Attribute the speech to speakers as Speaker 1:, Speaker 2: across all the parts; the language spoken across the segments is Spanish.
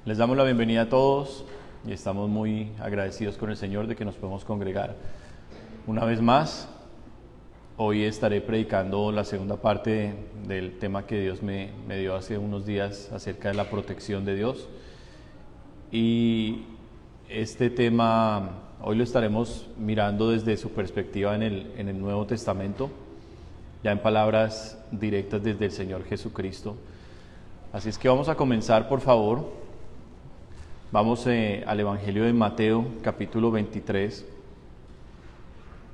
Speaker 1: Les damos la bienvenida a todos y estamos muy agradecidos con el Señor de que nos podemos congregar una vez más. Hoy estaré predicando la segunda parte del tema que Dios me dio hace unos días acerca de la protección de Dios. Y este tema hoy lo estaremos mirando desde su perspectiva en el Nuevo Testamento, ya en palabras directas desde el Señor Jesucristo. Así es que vamos a comenzar, por favor. Vamos al Evangelio de Mateo, capítulo 23.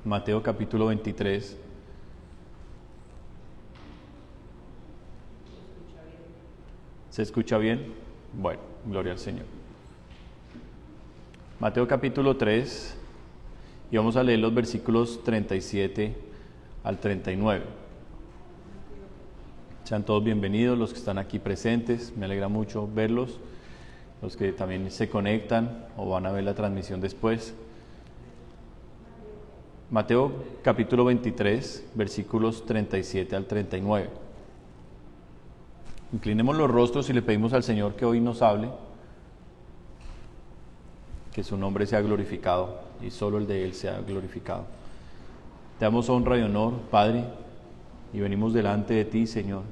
Speaker 1: Mateo, capítulo 23. ¿Se escucha bien? Bueno, gloria al Señor. Mateo, capítulo 3, y vamos a leer los versículos 37 al 39. Sean todos bienvenidos los que están aquí presentes, me alegra mucho verlos. Los que también se conectan o van a ver la transmisión después. Mateo capítulo 23, versículos 37 al 39. Inclinemos los rostros y le pedimos al Señor que hoy nos hable, que su nombre sea glorificado y solo el de Él sea glorificado. Te damos honra y honor, Padre, y venimos delante de ti, Señor,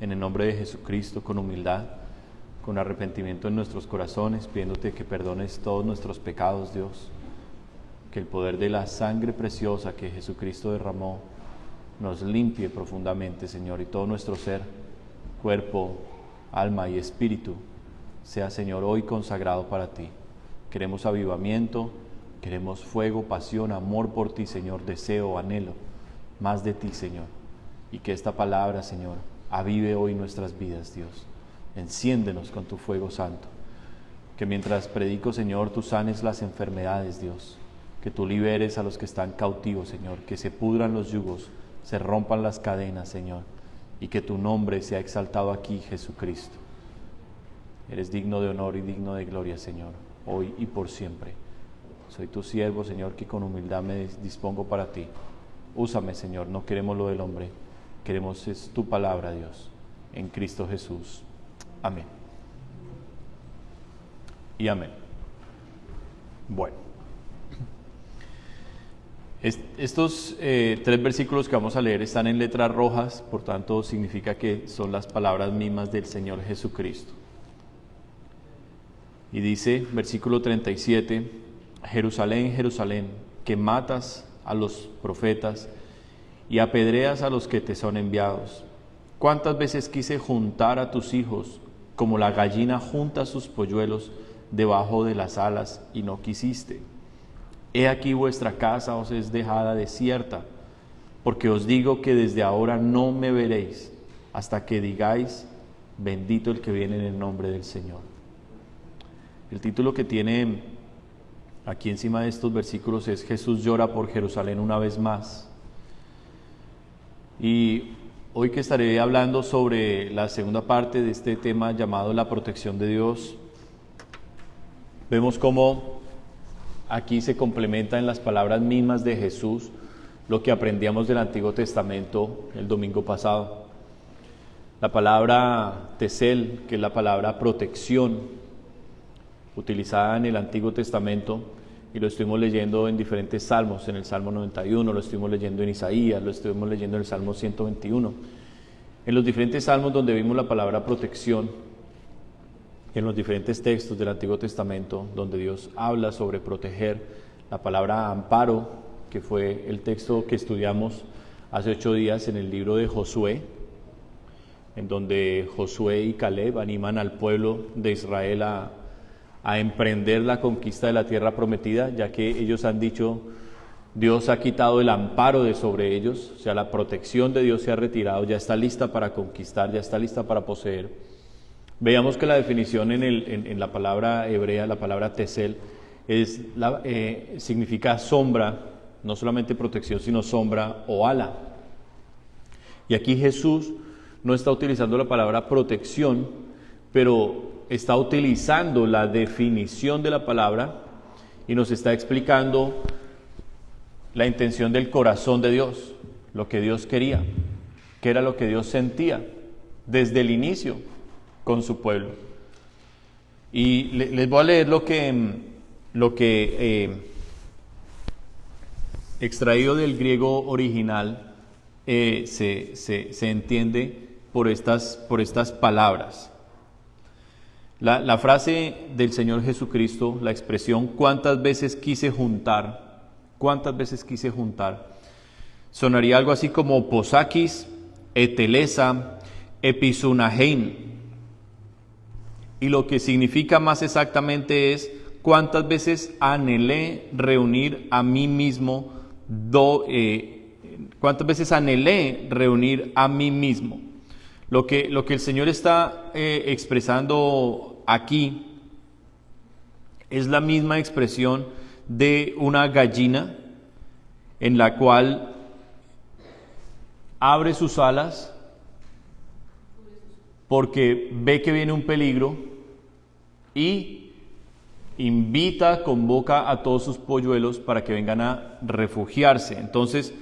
Speaker 1: en el nombre de Jesucristo, con humildad, con arrepentimiento en nuestros corazones, pidiéndote que perdones todos nuestros pecados, Dios. Que el poder de la sangre preciosa que Jesucristo derramó nos limpie profundamente, Señor, y todo nuestro ser, cuerpo, alma y espíritu, sea, Señor, hoy consagrado para ti. Queremos avivamiento, queremos fuego, pasión, amor por ti, Señor, deseo, anhelo, más de ti, Señor. Y que esta palabra, Señor, avive hoy nuestras vidas, Dios. Enciéndenos con tu fuego santo. Que mientras predico, Señor, tú sanes las enfermedades, Dios. Que tú liberes a los que están cautivos, Señor. Que se pudran los yugos, se rompan las cadenas, Señor. Y que tu nombre sea exaltado aquí, Jesucristo. Eres digno de honor y digno de gloria, Señor, hoy y por siempre. Soy tu siervo, Señor, que con humildad me dispongo para ti. Úsame, Señor, no queremos lo del hombre. Queremos es tu palabra, Dios, en Cristo Jesús. Amén. Y amén. Bueno, estos tres versículos que vamos a leer están en letras rojas, por tanto significa que son las palabras mismas del Señor Jesucristo. Y dice, versículo 37, Jerusalén, Jerusalén, que matas a los profetas y apedreas a los que te son enviados. ¿Cuántas veces quise juntar a tus hijos como la gallina junta sus polluelos debajo de las alas y no quisiste? He aquí vuestra casa os es dejada desierta, porque os digo que desde ahora no me veréis, hasta que digáis, bendito el que viene en el nombre del Señor. El título que tiene aquí encima de estos versículos es Jesús llora por Jerusalén una vez más. Y hoy que estaré hablando sobre la segunda parte de este tema llamado la protección de Dios, vemos cómo aquí se complementa en las palabras mismas de Jesús lo que aprendíamos del Antiguo Testamento el domingo pasado. La palabra tesel, que es la palabra protección, utilizada en el Antiguo Testamento, y lo estuvimos leyendo en diferentes salmos, en el Salmo 91, lo estuvimos leyendo en Isaías, lo estuvimos leyendo en el Salmo 121. En los diferentes salmos donde vimos la palabra protección, en los diferentes textos del Antiguo Testamento donde Dios habla sobre proteger, la palabra amparo, que fue el texto que estudiamos hace 8 días en el libro de Josué, en donde Josué y Caleb animan al pueblo de Israel a emprender la conquista de la tierra prometida, ya que ellos han dicho, Dios ha quitado el amparo de sobre ellos, o sea, la protección de Dios se ha retirado, ya está lista para conquistar, ya está lista para poseer. Veíamos que la definición en la palabra hebrea, la palabra tesel, significa sombra, no solamente protección, sino sombra o ala. Y aquí Jesús no está utilizando la palabra protección, pero está utilizando la definición de la palabra y nos está explicando la intención del corazón de Dios, lo que Dios quería, qué era lo que Dios sentía desde el inicio con su pueblo. Y les voy a leer lo que extraído del griego original se entiende por estas palabras. La frase del Señor Jesucristo, la expresión ¿cuántas veces quise juntar? Sonaría algo así como posakis, etelesa, episunahein. Y lo que significa más exactamente es cuántas veces anhelé reunir a mí mismo, cuántas veces anhelé reunir a mí mismo. Lo que el Señor está expresando aquí es la misma expresión de una gallina en la cual abre sus alas porque ve que viene un peligro y convoca a todos sus polluelos para que vengan a refugiarse. Entonces,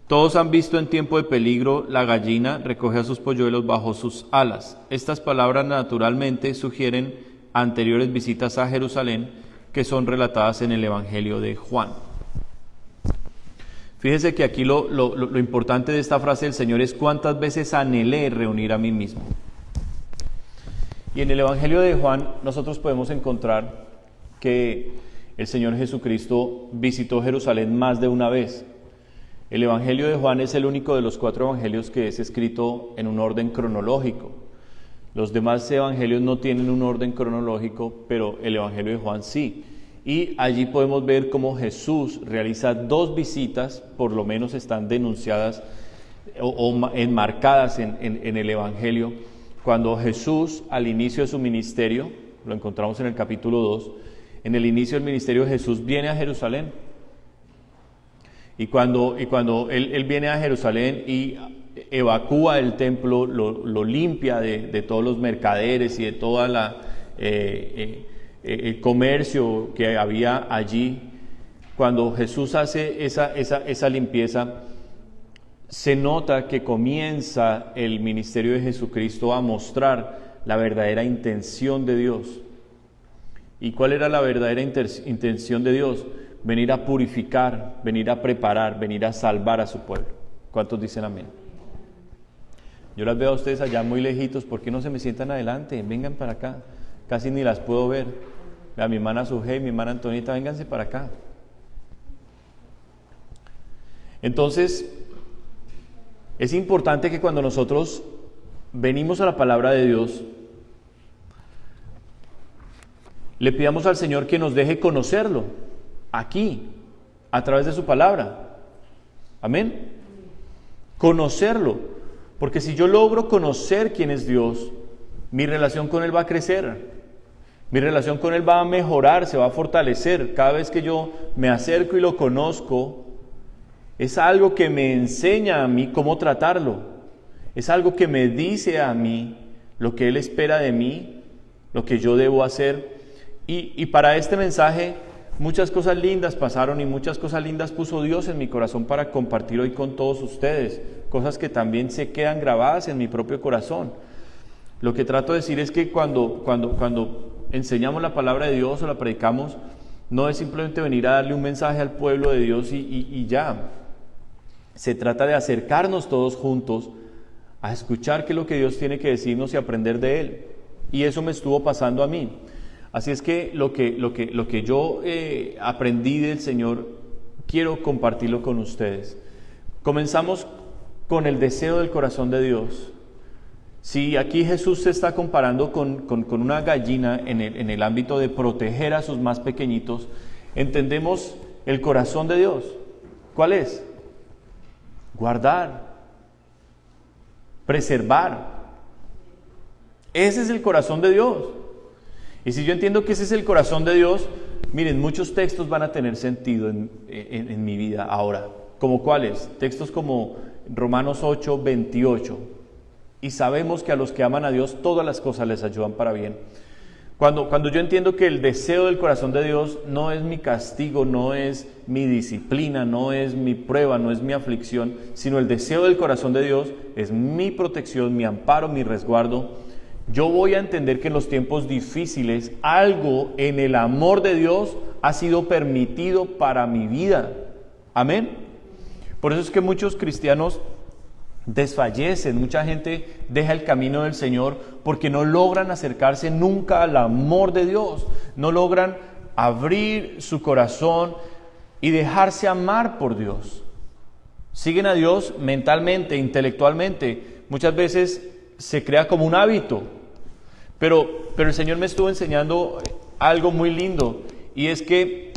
Speaker 1: todos han visto en tiempo de peligro la gallina recoge a sus polluelos bajo sus alas. Estas palabras naturalmente sugieren anteriores visitas a Jerusalén que son relatadas en el Evangelio de Juan. Fíjense que aquí lo importante de esta frase del Señor es cuántas veces anhelé reunir a mí mismo. Y en el Evangelio de Juan nosotros podemos encontrar que el Señor Jesucristo visitó Jerusalén más de una vez. El Evangelio de Juan es el único de los 4 evangelios que es escrito en un orden cronológico. Los demás evangelios no tienen un orden cronológico, pero el Evangelio de Juan sí. Y allí podemos ver cómo Jesús realiza 2 visitas, por lo menos están denunciadas o enmarcadas en el Evangelio. Cuando Jesús, al inicio de su ministerio, lo encontramos en el capítulo 2, en el inicio del ministerio de Jesús viene a Jerusalén. Y cuando él viene a Jerusalén y evacúa el templo, lo limpia de todos los mercaderes y de toda el comercio que había allí, cuando Jesús hace esa limpieza, se nota que comienza el ministerio de Jesucristo a mostrar la verdadera intención de Dios. ¿Y cuál era la verdadera intención de Dios? Venir a purificar, venir a preparar, venir a salvar a su pueblo. ¿Cuántos dicen amén? Yo las veo a ustedes allá muy lejitos. ¿Por qué no se me sientan adelante? Vengan para acá. Casi ni las puedo ver. A mi hermana Sujei, mi hermana Antonita, vénganse para acá. Entonces, es importante que cuando nosotros venimos a la palabra de Dios, le pidamos al Señor que nos deje conocerlo aquí, a través de su palabra. Amén. Conocerlo, porque si yo logro conocer quién es Dios, mi relación con Él va a crecer, mi relación con Él va a mejorar, se va a fortalecer. Cada vez que yo me acerco y lo conozco, es algo que me enseña a mí cómo tratarlo, es algo que me dice a mí lo que Él espera de mí, lo que yo debo hacer. Y para este mensaje muchas cosas lindas pasaron y muchas cosas lindas puso Dios en mi corazón para compartir hoy con todos ustedes, cosas que también se quedan grabadas en mi propio corazón. Lo que trato de decir es que cuando enseñamos la palabra de Dios o la predicamos, no es simplemente venir a darle un mensaje al pueblo de Dios y ya. Se trata de acercarnos todos juntos a escuchar qué es lo que Dios tiene que decirnos y aprender de Él. Y eso me estuvo pasando a mí. Así es que lo que yo aprendí del Señor, quiero compartirlo con ustedes. Comenzamos con el deseo del corazón de Dios. Si aquí Jesús se está comparando con una gallina en el ámbito de proteger a sus más pequeñitos, entendemos el corazón de Dios. ¿Cuál es? Guardar, preservar. Ese es el corazón de Dios. Y si yo entiendo que ese es el corazón de Dios, miren, muchos textos van a tener sentido en mi vida ahora. ¿Como cuáles? Textos como Romanos 8, 28. Y sabemos que a los que aman a Dios todas las cosas les ayudan para bien. Cuando yo entiendo que el deseo del corazón de Dios no es mi castigo, no es mi disciplina, no es mi prueba, no es mi aflicción, sino el deseo del corazón de Dios es mi protección, mi amparo, mi resguardo. yo voy a entender que en los tiempos difíciles algo en el amor de Dios ha sido permitido para mi vida. Amén. Por eso es que muchos cristianos desfallecen, mucha gente deja el camino del Señor porque no logran acercarse nunca al amor de Dios, no logran abrir su corazón y dejarse amar por Dios. Siguen a Dios mentalmente, intelectualmente, muchas veces se crea como un hábito, pero el Señor me estuvo enseñando algo muy lindo, y es que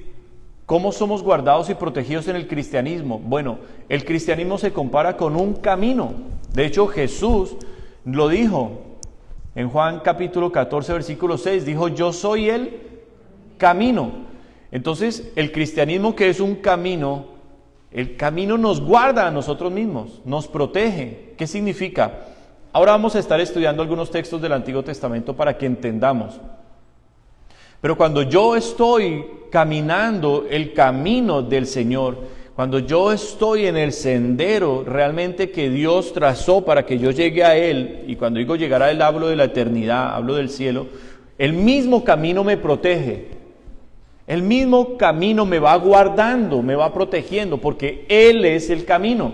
Speaker 1: ¿cómo somos guardados y protegidos en el cristianismo? Bueno, el cristianismo se compara con un camino. De hecho, Jesús lo dijo en Juan capítulo 14, versículo 6, dijo, yo soy el camino. Entonces, el cristianismo, que es un camino, el camino nos guarda a nosotros mismos, nos protege. ¿Qué significa? Ahora vamos a estar estudiando algunos textos del Antiguo Testamento para que entendamos. Pero cuando yo estoy caminando el camino del Señor, cuando yo estoy en el sendero realmente que Dios trazó para que yo llegue a Él, y cuando digo llegar a Él hablo de la eternidad, hablo del cielo, el mismo camino me protege, el mismo camino me va guardando, me va protegiendo, porque Él es el camino.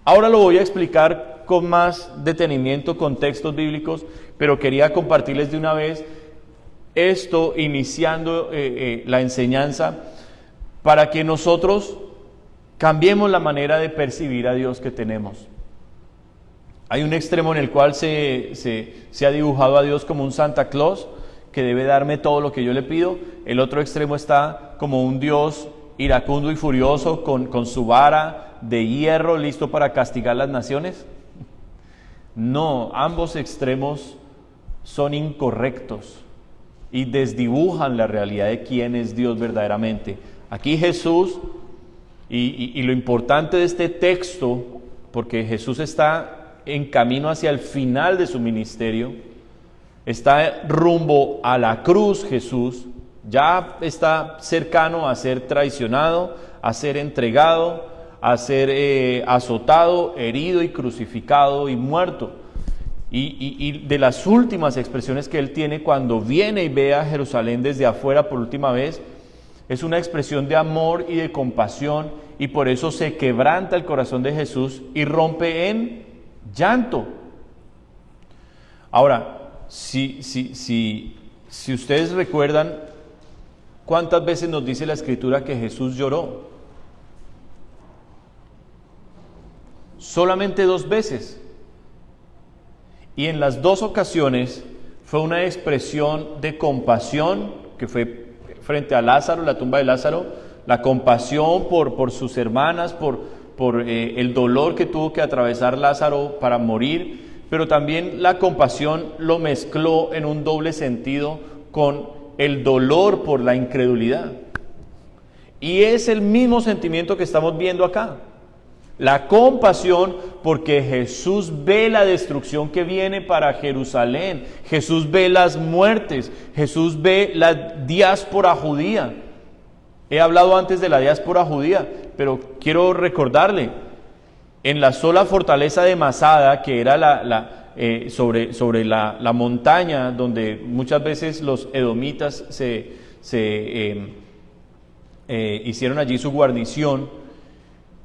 Speaker 1: Ahora lo voy a explicar con más detenimiento, con textos bíblicos, pero quería compartirles de una vez esto, iniciando la enseñanza, para que nosotros cambiemos la manera de percibir a Dios que tenemos. Hay un extremo en el cual se ha dibujado a Dios como un Santa Claus, que debe darme todo lo que yo le pido. El otro extremo está como un Dios iracundo y furioso, con su vara de hierro, listo para castigar las naciones. No, ambos extremos son incorrectos y desdibujan la realidad de quién es Dios verdaderamente. Aquí Jesús, y lo importante de este texto, porque Jesús está en camino hacia el final de su ministerio, está rumbo a la cruz. Jesús ya está cercano a ser traicionado, a ser entregado, a ser azotado, herido y crucificado y muerto. Y de las últimas expresiones que Él tiene cuando viene y ve a Jerusalén desde afuera por última vez, es una expresión de amor y de compasión, y por eso se quebranta el corazón de Jesús y rompe en llanto. Ahora, si ustedes recuerdan, ¿cuántas veces nos dice la Escritura que Jesús lloró? Solamente 2 veces. Y en las 2 ocasiones fue una expresión de compasión, que fue frente a Lázaro, la tumba de Lázaro, la compasión por sus hermanas, por el dolor que tuvo que atravesar Lázaro para morir, pero también la compasión lo mezcló en un doble sentido con el dolor por la incredulidad. Y es el mismo sentimiento que estamos viendo acá. La compasión porque Jesús ve la destrucción que viene para Jerusalén. Jesús ve las muertes. Jesús ve la diáspora judía. He hablado antes de la diáspora judía, pero quiero recordarle, en la sola fortaleza de Masada, que era sobre la montaña donde muchas veces los edomitas hicieron allí su guarnición.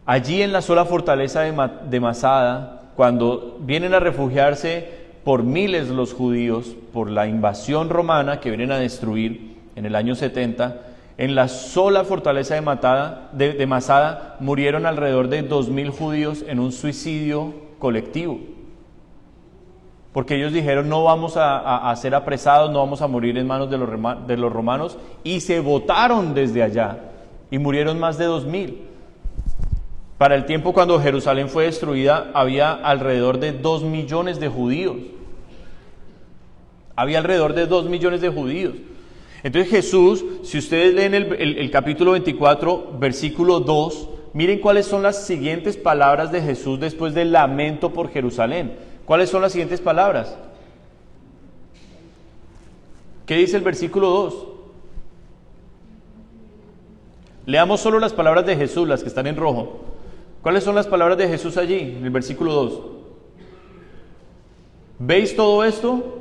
Speaker 1: Allí en la sola fortaleza de Masada, cuando vienen a refugiarse por miles los judíos, por la invasión romana que vienen a destruir en el año 70, en la sola fortaleza de Masada murieron alrededor de 2,000 judíos en un suicidio colectivo. Porque ellos dijeron, no vamos a ser apresados, no vamos a morir en manos de los romanos, y se botaron desde allá, y murieron más de 2,000. Para el tiempo cuando Jerusalén fue destruida, había alrededor de 2 millones de judíos. Había alrededor de 2 millones de judíos. Entonces Jesús, si ustedes leen el capítulo 24, versículo 2, miren cuáles son las siguientes palabras de Jesús después del lamento por Jerusalén. ¿Cuáles son las siguientes palabras? ¿Qué dice el versículo 2? Leamos solo las palabras de Jesús, las que están en rojo. ¿Cuáles son las palabras de Jesús allí, en el versículo 2? ¿Veis todo esto?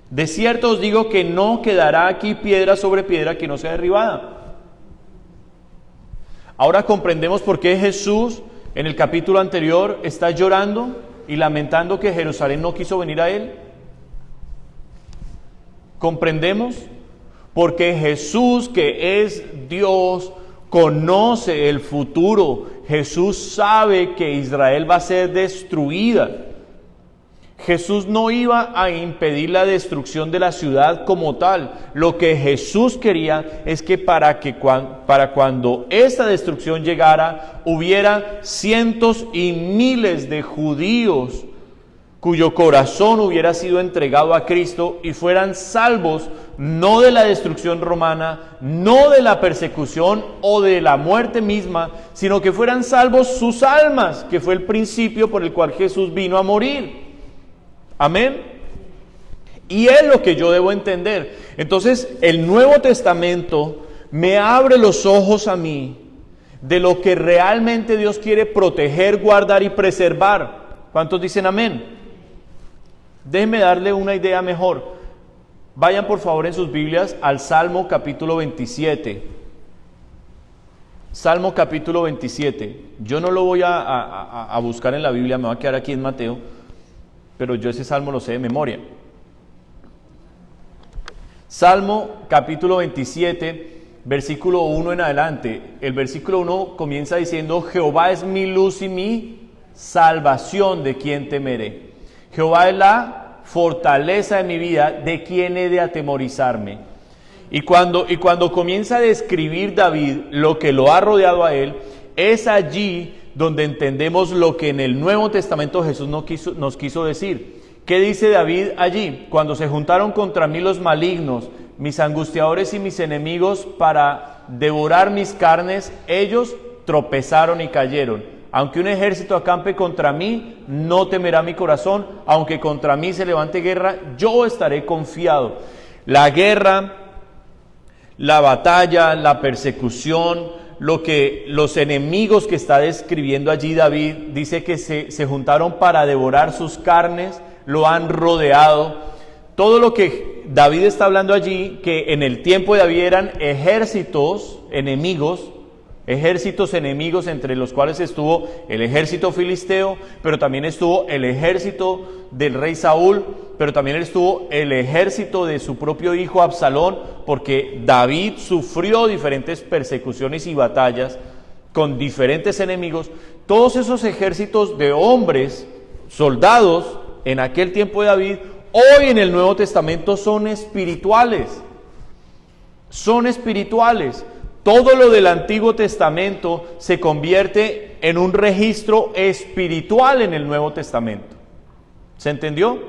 Speaker 1: De cierto os digo que no quedará aquí piedra sobre piedra que no sea derribada. Ahora comprendemos por qué Jesús en el capítulo anterior está llorando y lamentando que Jerusalén no quiso venir a él. Comprendemos porque Jesús, que es Dios, conoce el futuro. Jesús sabe que Israel va a ser destruida. Jesús no iba a impedir la destrucción de la ciudad como tal. Lo que Jesús quería es que para cuando esta destrucción llegara, hubiera cientos y miles de judíos cuyo corazón hubiera sido entregado a Cristo y fueran salvos, no de la destrucción romana, no de la persecución o de la muerte misma, sino que fueran salvos sus almas, que fue el principio por el cual Jesús vino a morir. Amén. Y es lo que yo debo entender. Entonces, el Nuevo Testamento me abre los ojos a mí de lo que realmente Dios quiere proteger, guardar y preservar. ¿Cuántos dicen amén? Déjenme darle una idea mejor. Vayan por favor en sus Biblias al Salmo capítulo 27. Salmo capítulo 27. Yo no lo voy a buscar en la Biblia, me voy a quedar aquí en Mateo, pero yo ese salmo lo sé de memoria. Salmo capítulo 27, versículo 1 en adelante. El versículo 1 comienza diciendo: Jehová es mi luz y mi salvación, ¿de quién temeré? Jehová es la fortaleza de mi vida, ¿de quién he de atemorizarme? Y cuando comienza a describir David lo que lo ha rodeado a él, es allí donde entendemos lo que en el Nuevo Testamento Jesús nos quiso decir. ¿Qué dice David allí? Cuando se juntaron contra mí los malignos, mis angustiadores y mis enemigos para devorar mis carnes, ellos tropezaron y cayeron. Aunque un ejército acampe contra mí, no temerá mi corazón. Aunque contra mí se levante guerra, yo estaré confiado. La guerra, la batalla, la persecución, lo que los enemigos que está describiendo allí David, dice que se juntaron para devorar sus carnes, lo han rodeado. Todo lo que David está hablando allí, que en el tiempo de David eran ejércitos enemigos entre los cuales estuvo el ejército filisteo, pero también estuvo el ejército del rey Saúl, pero también estuvo el ejército de su propio hijo Absalón, porque David sufrió diferentes persecuciones y batallas con diferentes enemigos. Todos esos ejércitos de hombres, soldados, en aquel tiempo de David, hoy en el Nuevo Testamento son espirituales. Son espirituales. Todo lo del Antiguo Testamento se convierte en un registro espiritual en el Nuevo Testamento. ¿Se entendió?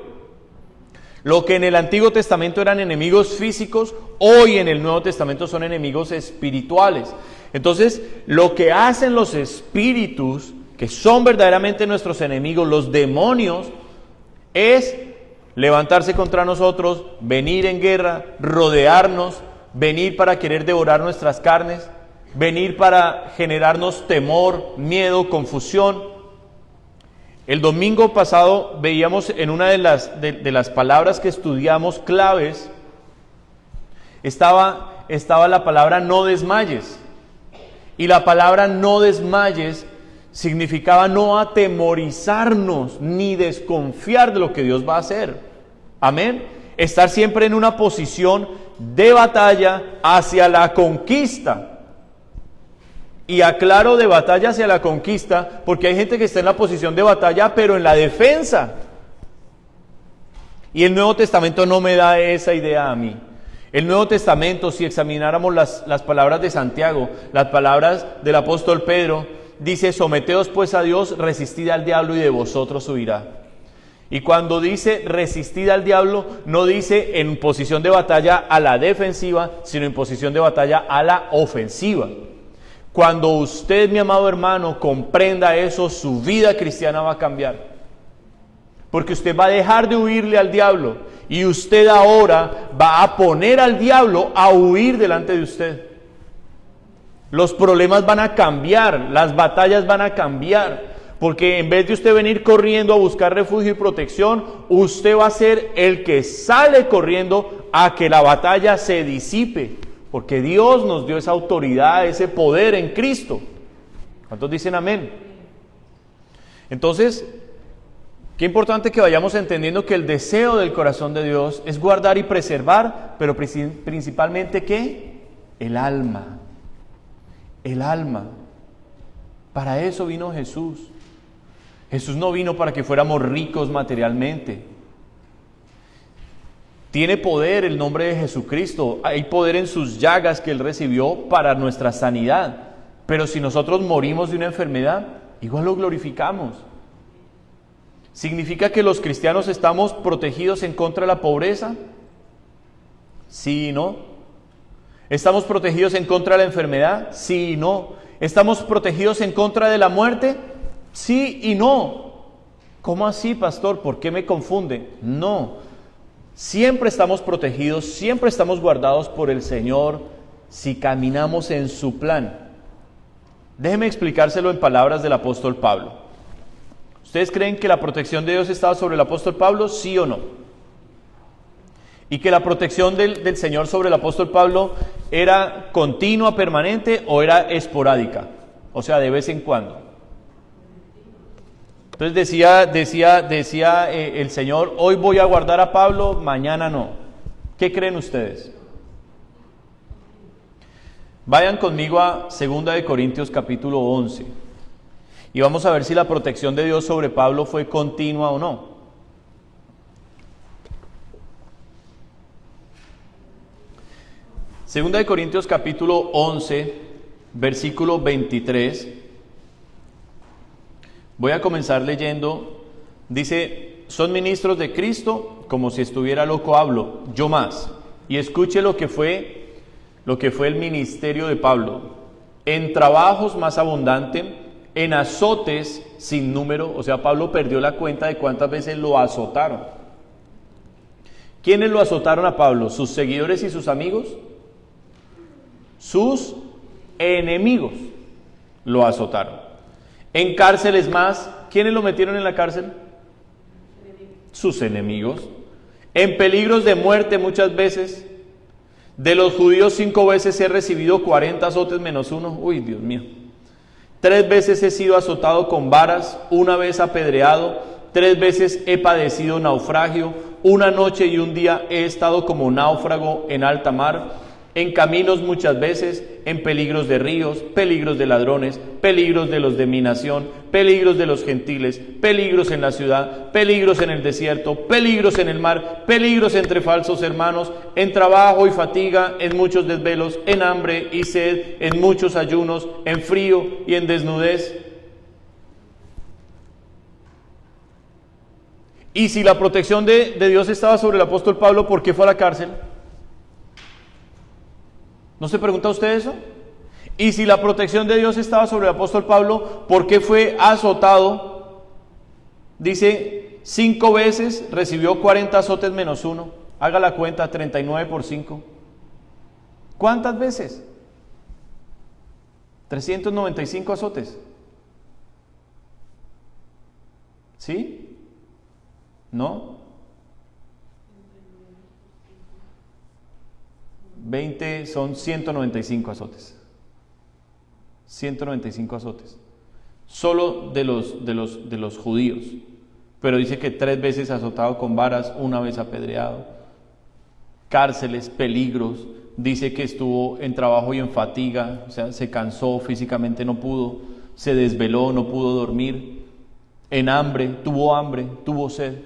Speaker 1: Lo que en el Antiguo Testamento eran enemigos físicos, hoy en el Nuevo Testamento son enemigos espirituales. Entonces, lo que hacen los espíritus, que son verdaderamente nuestros enemigos, los demonios, es levantarse contra nosotros, venir en guerra, rodearnos, venir para querer devorar nuestras carnes, venir para generarnos temor, miedo, confusión. El domingo pasado veíamos en una de las palabras que estudiamos claves, estaba la palabra no desmayes. Y la palabra no desmayes significaba no atemorizarnos ni desconfiar de lo que Dios va a hacer. Amén. Estar siempre en una posición de batalla hacia la conquista. Y aclaro, de batalla hacia la conquista, porque hay gente que está en la posición de batalla, pero en la defensa. Y el Nuevo Testamento no me da esa idea a mí. El Nuevo Testamento, si examináramos las palabras de Santiago, las palabras del apóstol Pedro, dice: someteos pues a Dios, resistid al diablo y de vosotros huirá. Y cuando dice resistid al diablo, no dice en posición de batalla a la defensiva, sino en posición de batalla a la ofensiva. Cuando usted, mi amado hermano, comprenda eso, su vida cristiana va a cambiar. Porque usted va a dejar de huirle al diablo y usted ahora va a poner al diablo a huir delante de usted. Los problemas van a cambiar, las batallas van a cambiar, Porque en vez de usted venir corriendo a buscar refugio y protección, usted va a ser el que sale corriendo a que la batalla se disipe. Porque Dios nos dio esa autoridad, ese poder en Cristo. ¿Cuántos dicen amén? Entonces, qué importante que vayamos entendiendo que el deseo del corazón de Dios es guardar y preservar, pero principalmente ¿qué? El alma. El alma. Para eso vino Jesús. Jesús no vino para que fuéramos ricos materialmente. Tiene poder el nombre de Jesucristo. Hay poder en sus llagas que Él recibió para nuestra sanidad. Pero si nosotros morimos de una enfermedad, igual lo glorificamos. ¿Significa que los cristianos estamos protegidos en contra de la pobreza? Sí y no. ¿Estamos protegidos en contra de la enfermedad? Sí y no. ¿Estamos protegidos en contra de la muerte? Sí y no. ¿Cómo así, pastor? ¿Por qué me confunde? No. Siempre estamos protegidos, siempre estamos guardados por el Señor si caminamos en su plan. Déjeme explicárselo en palabras del apóstol Pablo. ¿Ustedes creen que la protección de Dios estaba sobre el apóstol Pablo? ¿Sí o no? ¿Y que la protección del Señor sobre el apóstol Pablo era continua, permanente o era esporádica? O sea, de vez en cuando. Entonces decía el Señor, hoy voy a guardar a Pablo, mañana no. ¿Qué creen ustedes? Vayan conmigo a 2 de Corintios capítulo 11 y vamos a ver si la protección de Dios sobre Pablo fue continua o no. 2 de Corintios capítulo 11, versículo 23. Voy a comenzar leyendo. Dice, son ministros de Cristo, como si estuviera loco hablo, yo más. Y escuche lo que fue el ministerio de Pablo. En trabajos más abundante, en azotes sin número. O sea, Pablo perdió la cuenta de cuántas veces lo azotaron. ¿Quiénes lo azotaron a Pablo? ¿Sus seguidores y sus amigos? Sus enemigos lo azotaron. En cárceles más, ¿quiénes lo metieron en la cárcel? Sus enemigos. En peligros de muerte muchas veces. De los judíos 5 veces he recibido 40 azotes menos uno. Uy, Dios mío. 3 veces he sido azotado con varas, 1 vez apedreado, 3 veces he padecido naufragio, 1 noche y 1 día he estado como náufrago en alta mar. En caminos muchas veces, en peligros de ríos, peligros de ladrones, peligros de los de mi nación, peligros de los gentiles, peligros en la ciudad, peligros en el desierto, peligros en el mar, peligros entre falsos hermanos, en trabajo y fatiga, en muchos desvelos, en hambre y sed, en muchos ayunos, en frío y en desnudez. Y si la protección de Dios estaba sobre el apóstol Pablo, ¿por qué fue a la cárcel? ¿No se pregunta usted eso? Y si la protección de Dios estaba sobre el apóstol Pablo, ¿por qué fue azotado? Dice, 5 veces recibió 40 azotes menos 1. Haga la cuenta, 39 por 5. ¿Cuántas veces? 395 azotes. ¿Sí? ¿No? 20 son 195 azotes. 195 azotes. Solo de los judíos. Pero dice que 3 veces azotado con varas, 1 vez apedreado. Cárceles, peligros. Dice que estuvo en trabajo y en fatiga. O sea, se cansó, físicamente no pudo. Se desveló, no pudo dormir. En hambre, tuvo sed.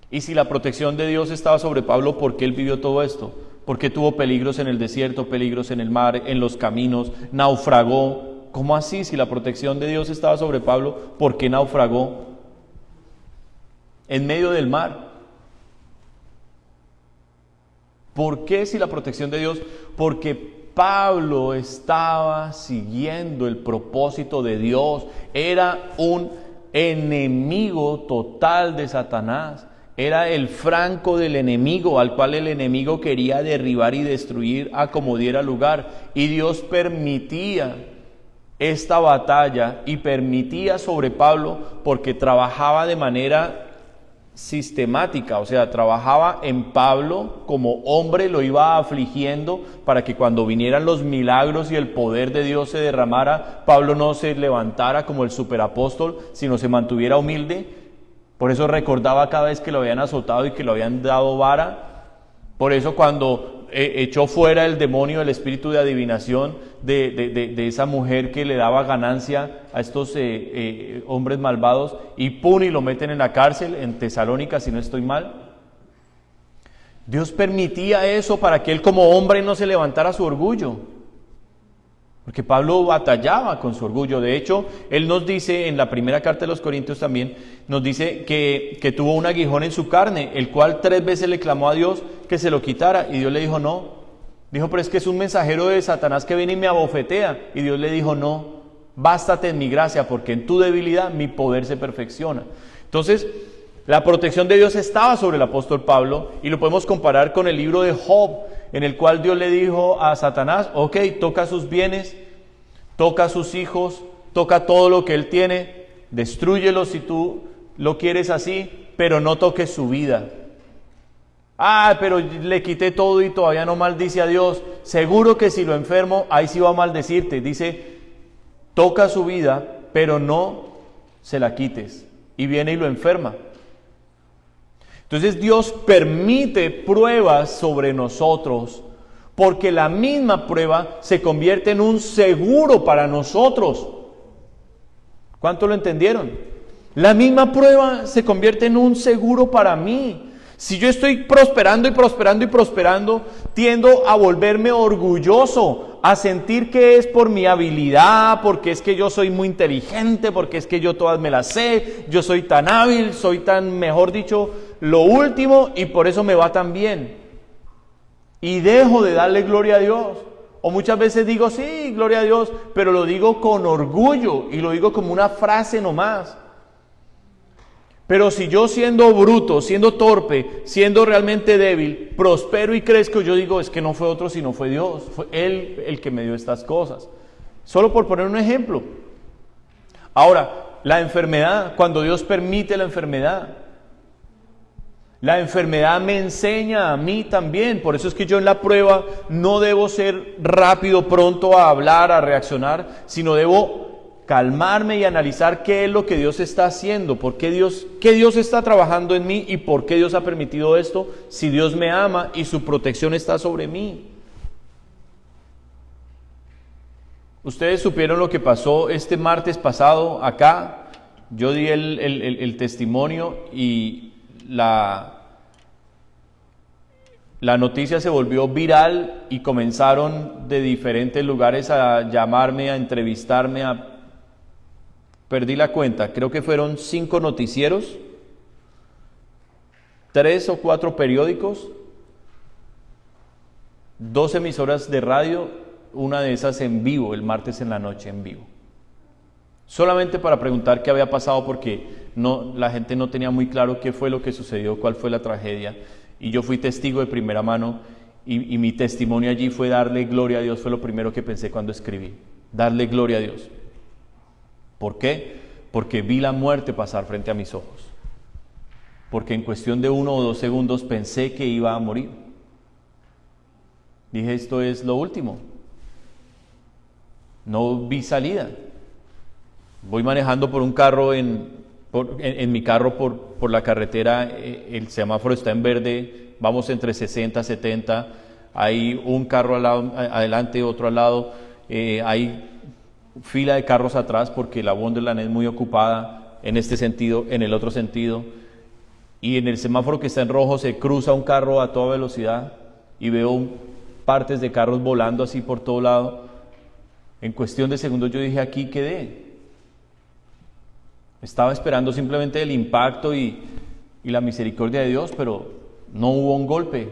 Speaker 1: Y si la protección de Dios estaba sobre Pablo, ¿por qué él vivió todo esto? Porque tuvo peligros en el desierto, peligros en el mar, en los caminos, naufragó. ¿Cómo así? Si la protección de Dios estaba sobre Pablo, ¿por qué naufragó? En medio del mar. ¿Por qué si la protección de Dios? Porque Pablo estaba siguiendo el propósito de Dios. Era un enemigo total de Satanás. Era el franco del enemigo, al cual el enemigo quería derribar y destruir a como diera lugar. Y Dios permitía esta batalla y permitía sobre Pablo porque trabajaba de manera sistemática, o sea, trabajaba en Pablo como hombre, lo iba afligiendo para que cuando vinieran los milagros y el poder de Dios se derramara, Pablo no se levantara como el superapóstol, sino se mantuviera humilde. Por eso recordaba cada vez que lo habían azotado y que lo habían dado vara. Por eso cuando echó fuera el demonio, el espíritu de adivinación de esa mujer que le daba ganancia a estos hombres malvados, y lo meten en la cárcel en Tesalónica, si no estoy mal. Dios permitía eso para que él como hombre no se levantara su orgullo, porque Pablo batallaba con su orgullo. De hecho, él nos dice en la primera carta de los Corintios también, nos dice que tuvo un aguijón en su carne, el cual 3 veces le clamó a Dios que se lo quitara, y Dios le dijo no. Dijo, pero es que es un mensajero de Satanás que viene y me abofetea, y Dios le dijo no, bástate en mi gracia, porque en tu debilidad mi poder se perfecciona. Entonces, la protección de Dios estaba sobre el apóstol Pablo, y lo podemos comparar con el libro de Job, en el cual Dios le dijo a Satanás, ok, toca sus bienes, toca a sus hijos, toca todo lo que él tiene, destrúyelo si tú lo quieres así, pero no toques su vida. Pero le quité todo y todavía no maldice a Dios. Seguro que si lo enfermo, ahí sí va a maldecirte. Dice, toca su vida, pero no se la quites. Y viene y lo enferma. Entonces Dios permite pruebas sobre nosotros, porque la misma prueba se convierte en un seguro para nosotros. ¿Cuánto lo entendieron? La misma prueba se convierte en un seguro para mí. Si yo estoy prosperando y prosperando y prosperando, tiendo a volverme orgulloso, a sentir que es por mi habilidad, porque es que yo soy muy inteligente, porque es que yo todas me las sé, yo soy tan hábil, soy tan, mejor dicho, lo último, y por eso me va tan bien. Y dejo de darle gloria a Dios. O muchas veces digo, sí, gloria a Dios, pero lo digo con orgullo y lo digo como una frase nomás. Pero si yo siendo bruto, siendo torpe, siendo realmente débil, prospero y crezco, yo digo, es que no fue otro sino fue Dios, fue Él el que me dio estas cosas. Solo por poner un ejemplo. Ahora, la enfermedad, cuando Dios permite la enfermedad me enseña a mí también. Por eso es que yo en la prueba no debo ser rápido, pronto a hablar, a reaccionar, sino debo calmarme y analizar qué es lo que Dios está haciendo, qué Dios está trabajando en mí y por qué Dios ha permitido esto, si Dios me ama y su protección está sobre mí. Ustedes supieron lo que pasó este martes pasado acá. Yo di el testimonio y la noticia se volvió viral y comenzaron de diferentes lugares a llamarme, a entrevistarme, perdí la cuenta, creo que fueron 5 noticieros, 3 o 4 periódicos, 2 emisoras de radio, una de esas en vivo, el martes en la noche en vivo. Solamente para preguntar qué había pasado, porque la gente no tenía muy claro qué fue lo que sucedió, cuál fue la tragedia. Y yo fui testigo de primera mano y mi testimonio allí fue darle gloria a Dios, fue lo primero que pensé cuando escribí, darle gloria a Dios. ¿Por qué? Porque vi la muerte pasar frente a mis ojos. Porque en cuestión de 1 o 2 segundos pensé que iba a morir. Dije, esto es lo último. No vi salida. Voy manejando por un carro en mi carro por la carretera, el semáforo está en verde, vamos entre 60 y 70, hay un carro al lado, adelante, otro al lado, hay fila de carros atrás porque la Wonderland es muy ocupada en este sentido, en el otro sentido, y en el semáforo que está en rojo se cruza un carro a toda velocidad y veo partes de carros volando así por todo lado. En cuestión de segundos yo dije, aquí quedé. Estaba esperando simplemente el impacto y la misericordia de Dios, pero no hubo un golpe.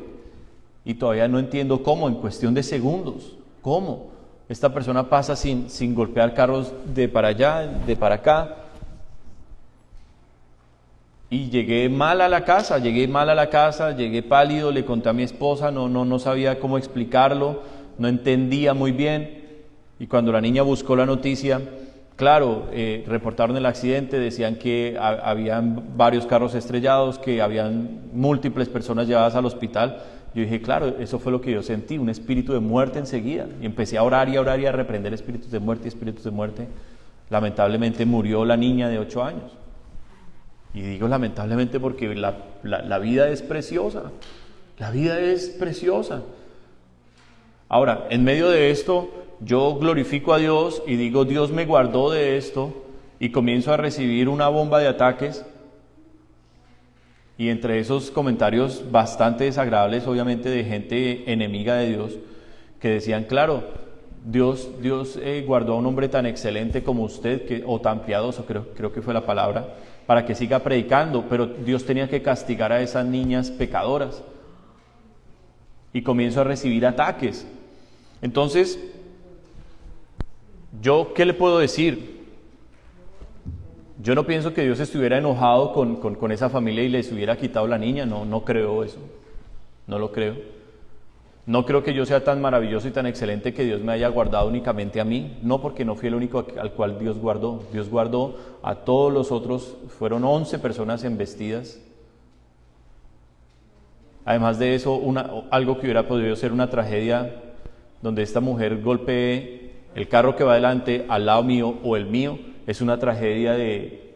Speaker 1: Y todavía no entiendo cómo, en cuestión de segundos, cómo esta persona pasa sin golpear carros de para allá, de para acá. Y llegué mal a la casa, llegué pálido, le conté a mi esposa, no sabía cómo explicarlo, no entendía muy bien. Y cuando la niña buscó la noticia, claro, reportaron el accidente, decían que habían varios carros estrellados, que habían múltiples personas llevadas al hospital. Yo dije, claro, eso fue lo que yo sentí, un espíritu de muerte enseguida. Y empecé a orar y a orar y a reprender espíritus de muerte y espíritus de muerte. Lamentablemente murió la niña de 8 años. Y digo lamentablemente porque la vida es preciosa. La vida es preciosa. Ahora, en medio de esto, yo glorifico a Dios y digo, Dios me guardó de esto, y comienzo a recibir una bomba de ataques. Y entre esos comentarios bastante desagradables, obviamente, de gente enemiga de Dios, que decían, claro, Dios guardó a un hombre tan excelente como usted, o tan piadoso, creo que fue la palabra, para que siga predicando, pero Dios tenía que castigar a esas niñas pecadoras. Y comienzo a recibir ataques. Entonces, ¿yo qué le puedo decir? Yo no pienso que Dios estuviera enojado con esa familia y les hubiera quitado la niña. No creo eso. No lo creo. No creo que yo sea tan maravilloso y tan excelente que Dios me haya guardado únicamente a mí. No, porque no fui el único al cual Dios guardó. Dios guardó a todos los otros. Fueron 11 personas embestidas. Además de eso, algo que hubiera podido ser una tragedia, donde esta mujer golpee el carro que va adelante al lado mío o el mío, es una tragedia de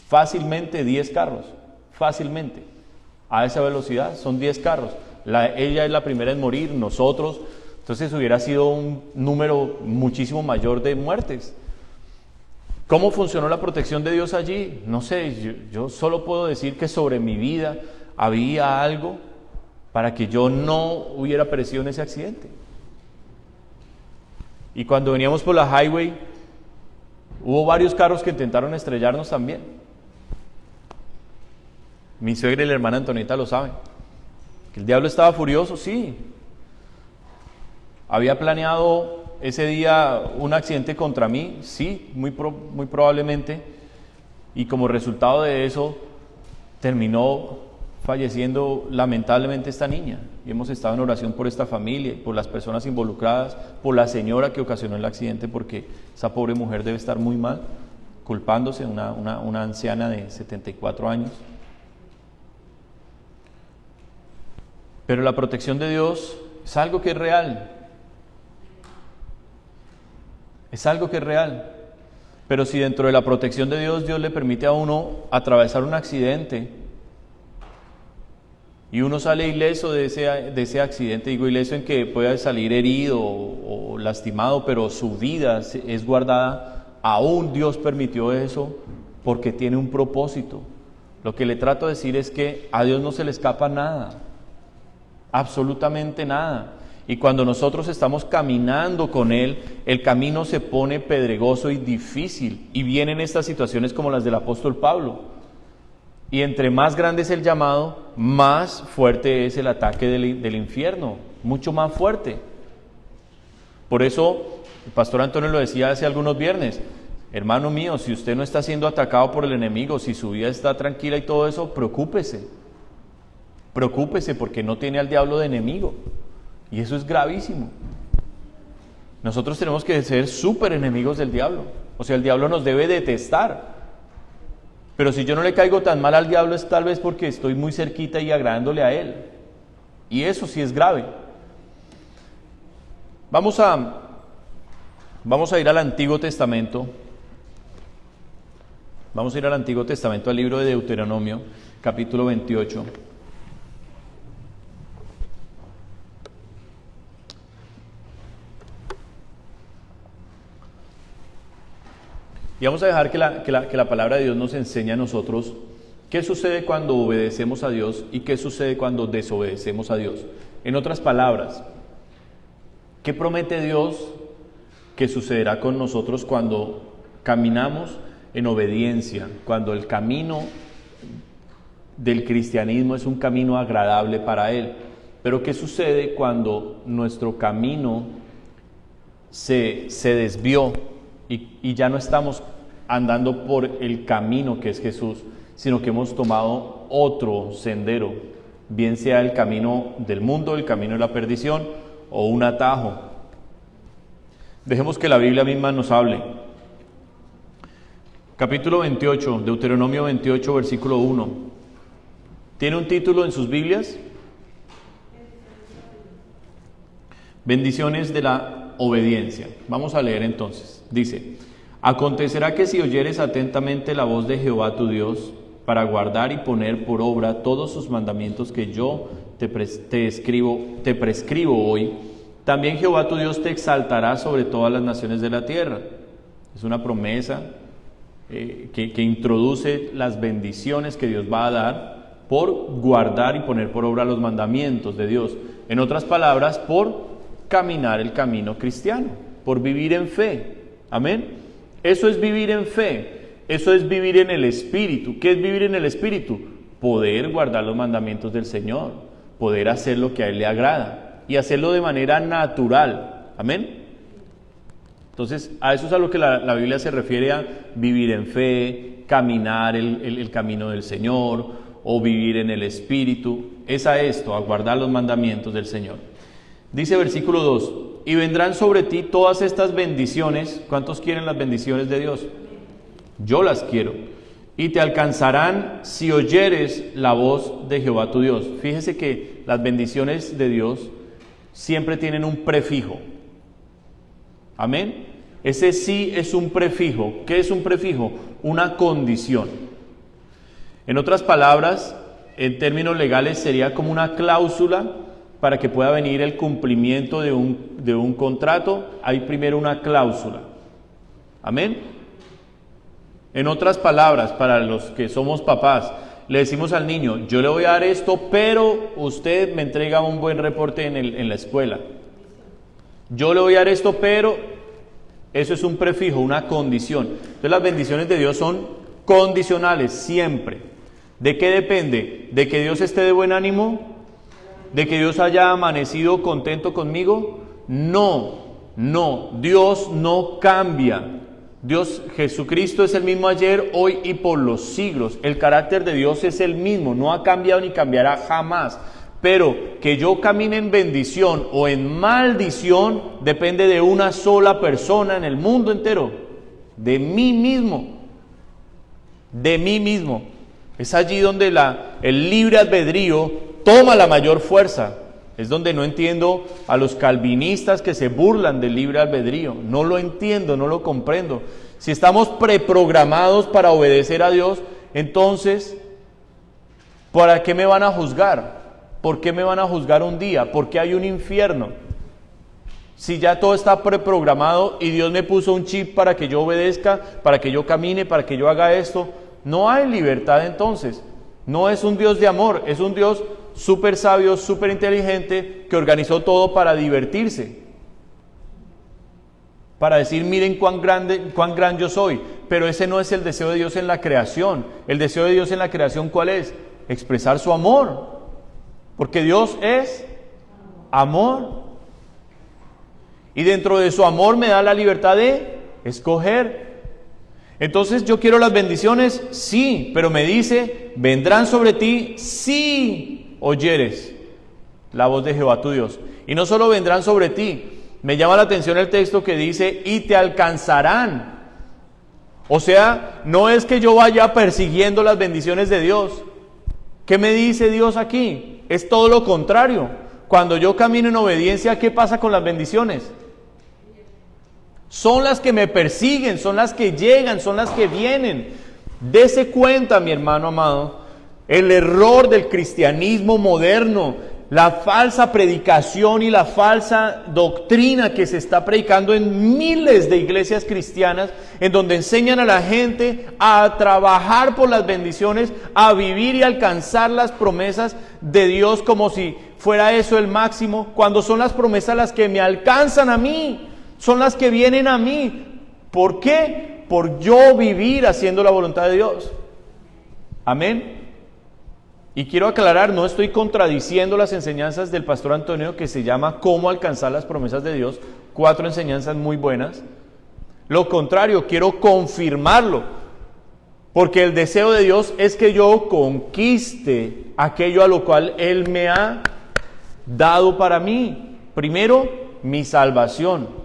Speaker 1: fácilmente 10 carros, fácilmente. A esa velocidad son 10 carros. Ella es la primera en morir, nosotros. Entonces hubiera sido un número muchísimo mayor de muertes. ¿Cómo funcionó la protección de Dios allí? No sé, yo solo puedo decir que sobre mi vida había algo para que yo no hubiera perecido en ese accidente. Y cuando veníamos por la highway, hubo varios carros que intentaron estrellarnos también. Mi suegra y la hermana Antonieta lo saben. Que el diablo estaba furioso, sí. Había planeado ese día un accidente contra mí, sí, muy probablemente. Y como resultado de eso, terminó falleciendo lamentablemente esta niña. Y hemos estado en oración por esta familia, por las personas involucradas, por la señora que ocasionó el accidente, porque esa pobre mujer debe estar muy mal, culpándose, una anciana de 74 años. Pero la protección de Dios es algo que es real. Es algo que es real. Pero si dentro de la protección de Dios, Dios le permite a uno atravesar un accidente, y uno sale ileso de ese accidente, digo ileso en que pueda salir herido o lastimado, pero su vida es guardada, aún Dios permitió eso porque tiene un propósito. Lo que le trato de decir es que a Dios no se le escapa nada, absolutamente nada. Y cuando nosotros estamos caminando con Él, el camino se pone pedregoso y difícil, y vienen estas situaciones como las del apóstol Pablo. Y entre más grande es el llamado, más fuerte es el ataque del infierno, mucho más fuerte. Por eso, el pastor Antonio lo decía hace algunos viernes, hermano mío, si usted no está siendo atacado por el enemigo, si su vida está tranquila y todo eso, preocúpese porque no tiene al diablo de enemigo. Y eso es gravísimo. Nosotros tenemos que ser súper enemigos del diablo. O sea, el diablo nos debe detestar. Pero si yo no le caigo tan mal al diablo es tal vez porque estoy muy cerquita y agradándole a él. Y eso sí es grave. Vamos a ir al Antiguo Testamento. Vamos a ir al Antiguo Testamento, al libro de Deuteronomio, capítulo 28. Y vamos a dejar que la palabra de Dios nos enseñe a nosotros qué sucede cuando obedecemos a Dios y qué sucede cuando desobedecemos a Dios. En otras palabras, ¿qué promete Dios que sucederá con nosotros cuando caminamos en obediencia? Cuando el camino del cristianismo es un camino agradable para Él. Pero ¿qué sucede cuando nuestro camino se desvió y ya no estamos andando por el camino que es Jesús, sino que hemos tomado otro sendero, bien sea el camino del mundo, el camino de la perdición o un atajo? Dejemos que la Biblia misma nos hable. Capítulo 28, Deuteronomio 28, versículo 1. ¿Tiene un título en sus Biblias? Bendiciones de la obediencia. Vamos a leer entonces. Dice: acontecerá que si oyeres atentamente la voz de Jehová tu Dios, para guardar y poner por obra todos sus mandamientos que yo te prescribo hoy, también Jehová tu Dios te exaltará sobre todas las naciones de la tierra. Es una promesa que introduce las bendiciones que Dios va a dar por guardar y poner por obra los mandamientos de Dios. En otras palabras, por caminar el camino cristiano, por vivir en fe. Amén. Eso es vivir en fe. Eso es vivir en el Espíritu. ¿Qué es vivir en el Espíritu? Poder guardar los mandamientos del Señor, poder hacer lo que a Él le agrada y hacerlo de manera natural. Amén. Entonces, a eso es a lo que la Biblia se refiere, a vivir en fe, caminar el camino del Señor o vivir en el Espíritu. Es a esto, a guardar los mandamientos del Señor. Dice versículo 2, y vendrán sobre ti todas estas bendiciones. ¿Cuántos quieren las bendiciones de Dios? Yo las quiero. Y te alcanzarán si oyeres la voz de Jehová tu Dios. Fíjese que las bendiciones de Dios siempre tienen un prefijo. Amén. Ese sí es un prefijo. ¿Qué es un prefijo? Una condición. En otras palabras, en términos legales sería como una cláusula para que pueda venir el cumplimiento de un contrato. Hay primero una cláusula. Amén. En otras palabras, para los que somos papás, le decimos al niño: yo le voy a dar esto, pero usted me entrega un buen reporte en la escuela. Yo le voy a dar esto, pero eso es un prefijo, una condición. Entonces las bendiciones de Dios son condicionales siempre. ¿De qué depende? ¿De que Dios esté de buen ánimo? ¿De que Dios haya amanecido contento conmigo? No, Dios no cambia. Dios, Jesucristo es el mismo ayer, hoy y por los siglos. El carácter de Dios es el mismo, no ha cambiado ni cambiará jamás. Pero que yo camine en bendición o en maldición depende de una sola persona en el mundo entero. De mí mismo. De mí mismo. Es allí donde el libre albedrío toma la mayor fuerza. Es donde no entiendo a los calvinistas que se burlan del libre albedrío. No lo entiendo, no lo comprendo. Si estamos preprogramados para obedecer a Dios, entonces, ¿para qué me van a juzgar? ¿Por qué me van a juzgar un día? ¿Por qué hay un infierno? Si ya todo está preprogramado y Dios me puso un chip para que yo obedezca, para que yo camine, para que yo haga esto, no hay libertad entonces. No es un Dios de amor, es un Dios súper sabio, súper inteligente, que organizó todo para divertirse. Para decir: miren cuán gran yo soy. Pero ese no es el deseo de Dios en la creación. El deseo de Dios en la creación, ¿cuál es? Expresar su amor. Porque Dios es amor. Y dentro de su amor me da la libertad de escoger. Entonces, ¿yo quiero las bendiciones? Sí, pero me dice: vendrán sobre ti si oyeres la voz de Jehová tu Dios. Y no solo vendrán sobre ti, me llama la atención el texto que dice: y te alcanzarán. O sea, no es que yo vaya persiguiendo las bendiciones de Dios. ¿Qué me dice Dios aquí? Es todo lo contrario. Cuando yo camino en obediencia, ¿qué pasa con las bendiciones? Son las que me persiguen, son las que llegan, son las que vienen. Dese cuenta, mi hermano amado, el error del cristianismo moderno, la falsa predicación y la falsa doctrina que se está predicando en miles de iglesias cristianas, en donde enseñan a la gente a trabajar por las bendiciones, a vivir y alcanzar las promesas de Dios como si fuera eso el máximo, cuando son las promesas las que me alcanzan a mí. Son las que vienen a mí. ¿Por qué? Por yo vivir haciendo la voluntad de Dios. Amén. Y quiero aclarar, no estoy contradiciendo las enseñanzas del pastor Antonio, que se llama Cómo alcanzar las promesas de Dios. 4 enseñanzas muy buenas. Lo contrario, quiero confirmarlo. Porque el deseo de Dios es que yo conquiste aquello a lo cual Él me ha dado para mí. Primero, mi salvación.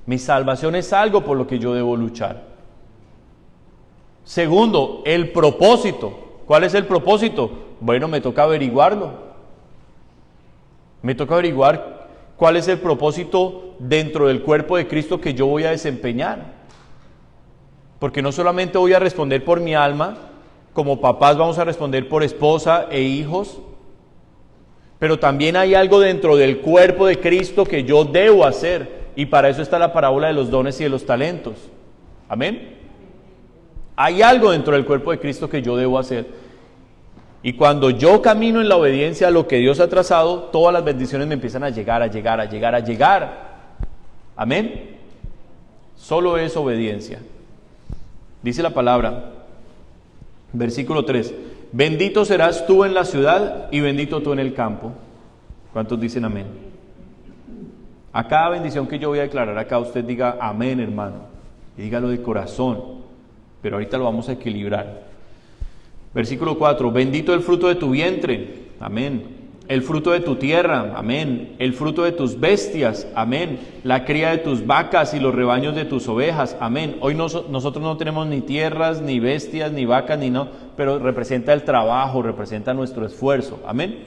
Speaker 1: Mi salvación es algo por lo que yo debo luchar. Segundo, el propósito. ¿Cuál es el propósito? Bueno, me toca averiguarlo. Me toca averiguar cuál es el propósito dentro del cuerpo de Cristo que yo voy a desempeñar. Porque no solamente voy a responder por mi alma, como papás vamos a responder por esposa e hijos, pero también hay algo dentro del cuerpo de Cristo que yo debo hacer, y para eso está la parábola de los dones y de los talentos. Amén. Hay algo dentro del cuerpo de Cristo que yo debo hacer, y cuando yo camino en la obediencia a lo que Dios ha trazado, todas las bendiciones me empiezan a llegar. Amén. Solo es obediencia. Dice la palabra, versículo 3, bendito serás tú en la ciudad y bendito tú en el campo. ¿Cuántos dicen amén? A cada bendición que yo voy a declarar acá, usted diga amén, hermano, y dígalo de corazón, pero ahorita lo vamos a equilibrar. Versículo 4, bendito el fruto de tu vientre, amén. El fruto de tu tierra, amén. El fruto de tus bestias, amén. La cría de tus vacas y los rebaños de tus ovejas, amén. Hoy nosotros no tenemos ni tierras, ni bestias, ni vacas, ni no, pero representa el trabajo, representa nuestro esfuerzo, amén.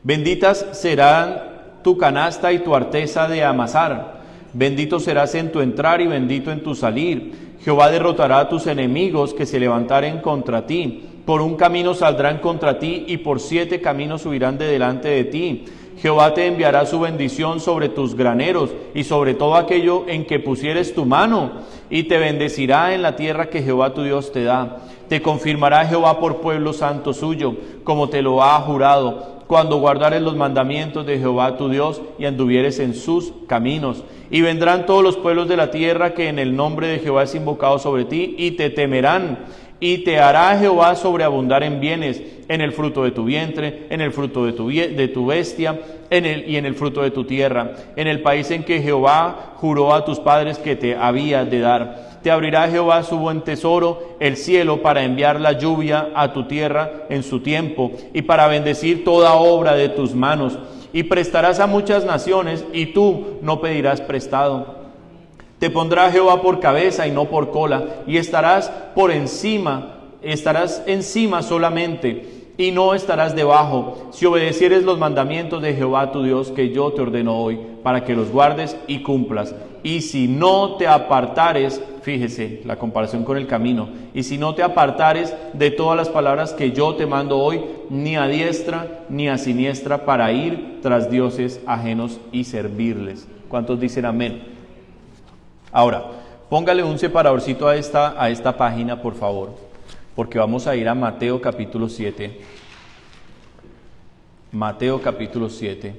Speaker 1: Benditas serán tu canasta y tu arteza de amasar. Bendito serás en tu entrar y bendito en tu salir. Jehová derrotará a tus enemigos que se levantaren contra ti. Por un camino saldrán contra ti y por 7 caminos subirán de delante de ti. Jehová te enviará su bendición sobre tus graneros y sobre todo aquello en que pusieres tu mano, y te bendecirá en la tierra que Jehová tu Dios te da. Te confirmará Jehová por pueblo santo suyo, como te lo ha jurado, cuando guardares los mandamientos de Jehová tu Dios y anduvieres en sus caminos. Y vendrán todos los pueblos de la tierra que en el nombre de Jehová es invocado sobre ti, y te temerán. Y te hará Jehová sobreabundar en bienes, en el fruto de tu vientre, en el fruto de tu bestia, y en el fruto de tu tierra, en el país en que Jehová juró a tus padres que te había de dar. Te abrirá Jehová su buen tesoro, el cielo, para enviar la lluvia a tu tierra en su tiempo, y para bendecir toda obra de tus manos. Y prestarás a muchas naciones, y tú no pedirás prestado. Te pondrá Jehová por cabeza y no por cola, y estarás encima solamente, y no estarás debajo, si obedecieres los mandamientos de Jehová tu Dios que yo te ordeno hoy, para que los guardes y cumplas. Y si no te apartares, fíjese la comparación con el camino, y si no te apartares de todas las palabras que yo te mando hoy, ni a diestra ni a siniestra, para ir tras dioses ajenos y servirles. ¿Cuántos dicen amén? Ahora, póngale un separadorcito a esta página, por favor, porque vamos a ir a Mateo capítulo 7. Mateo capítulo 7.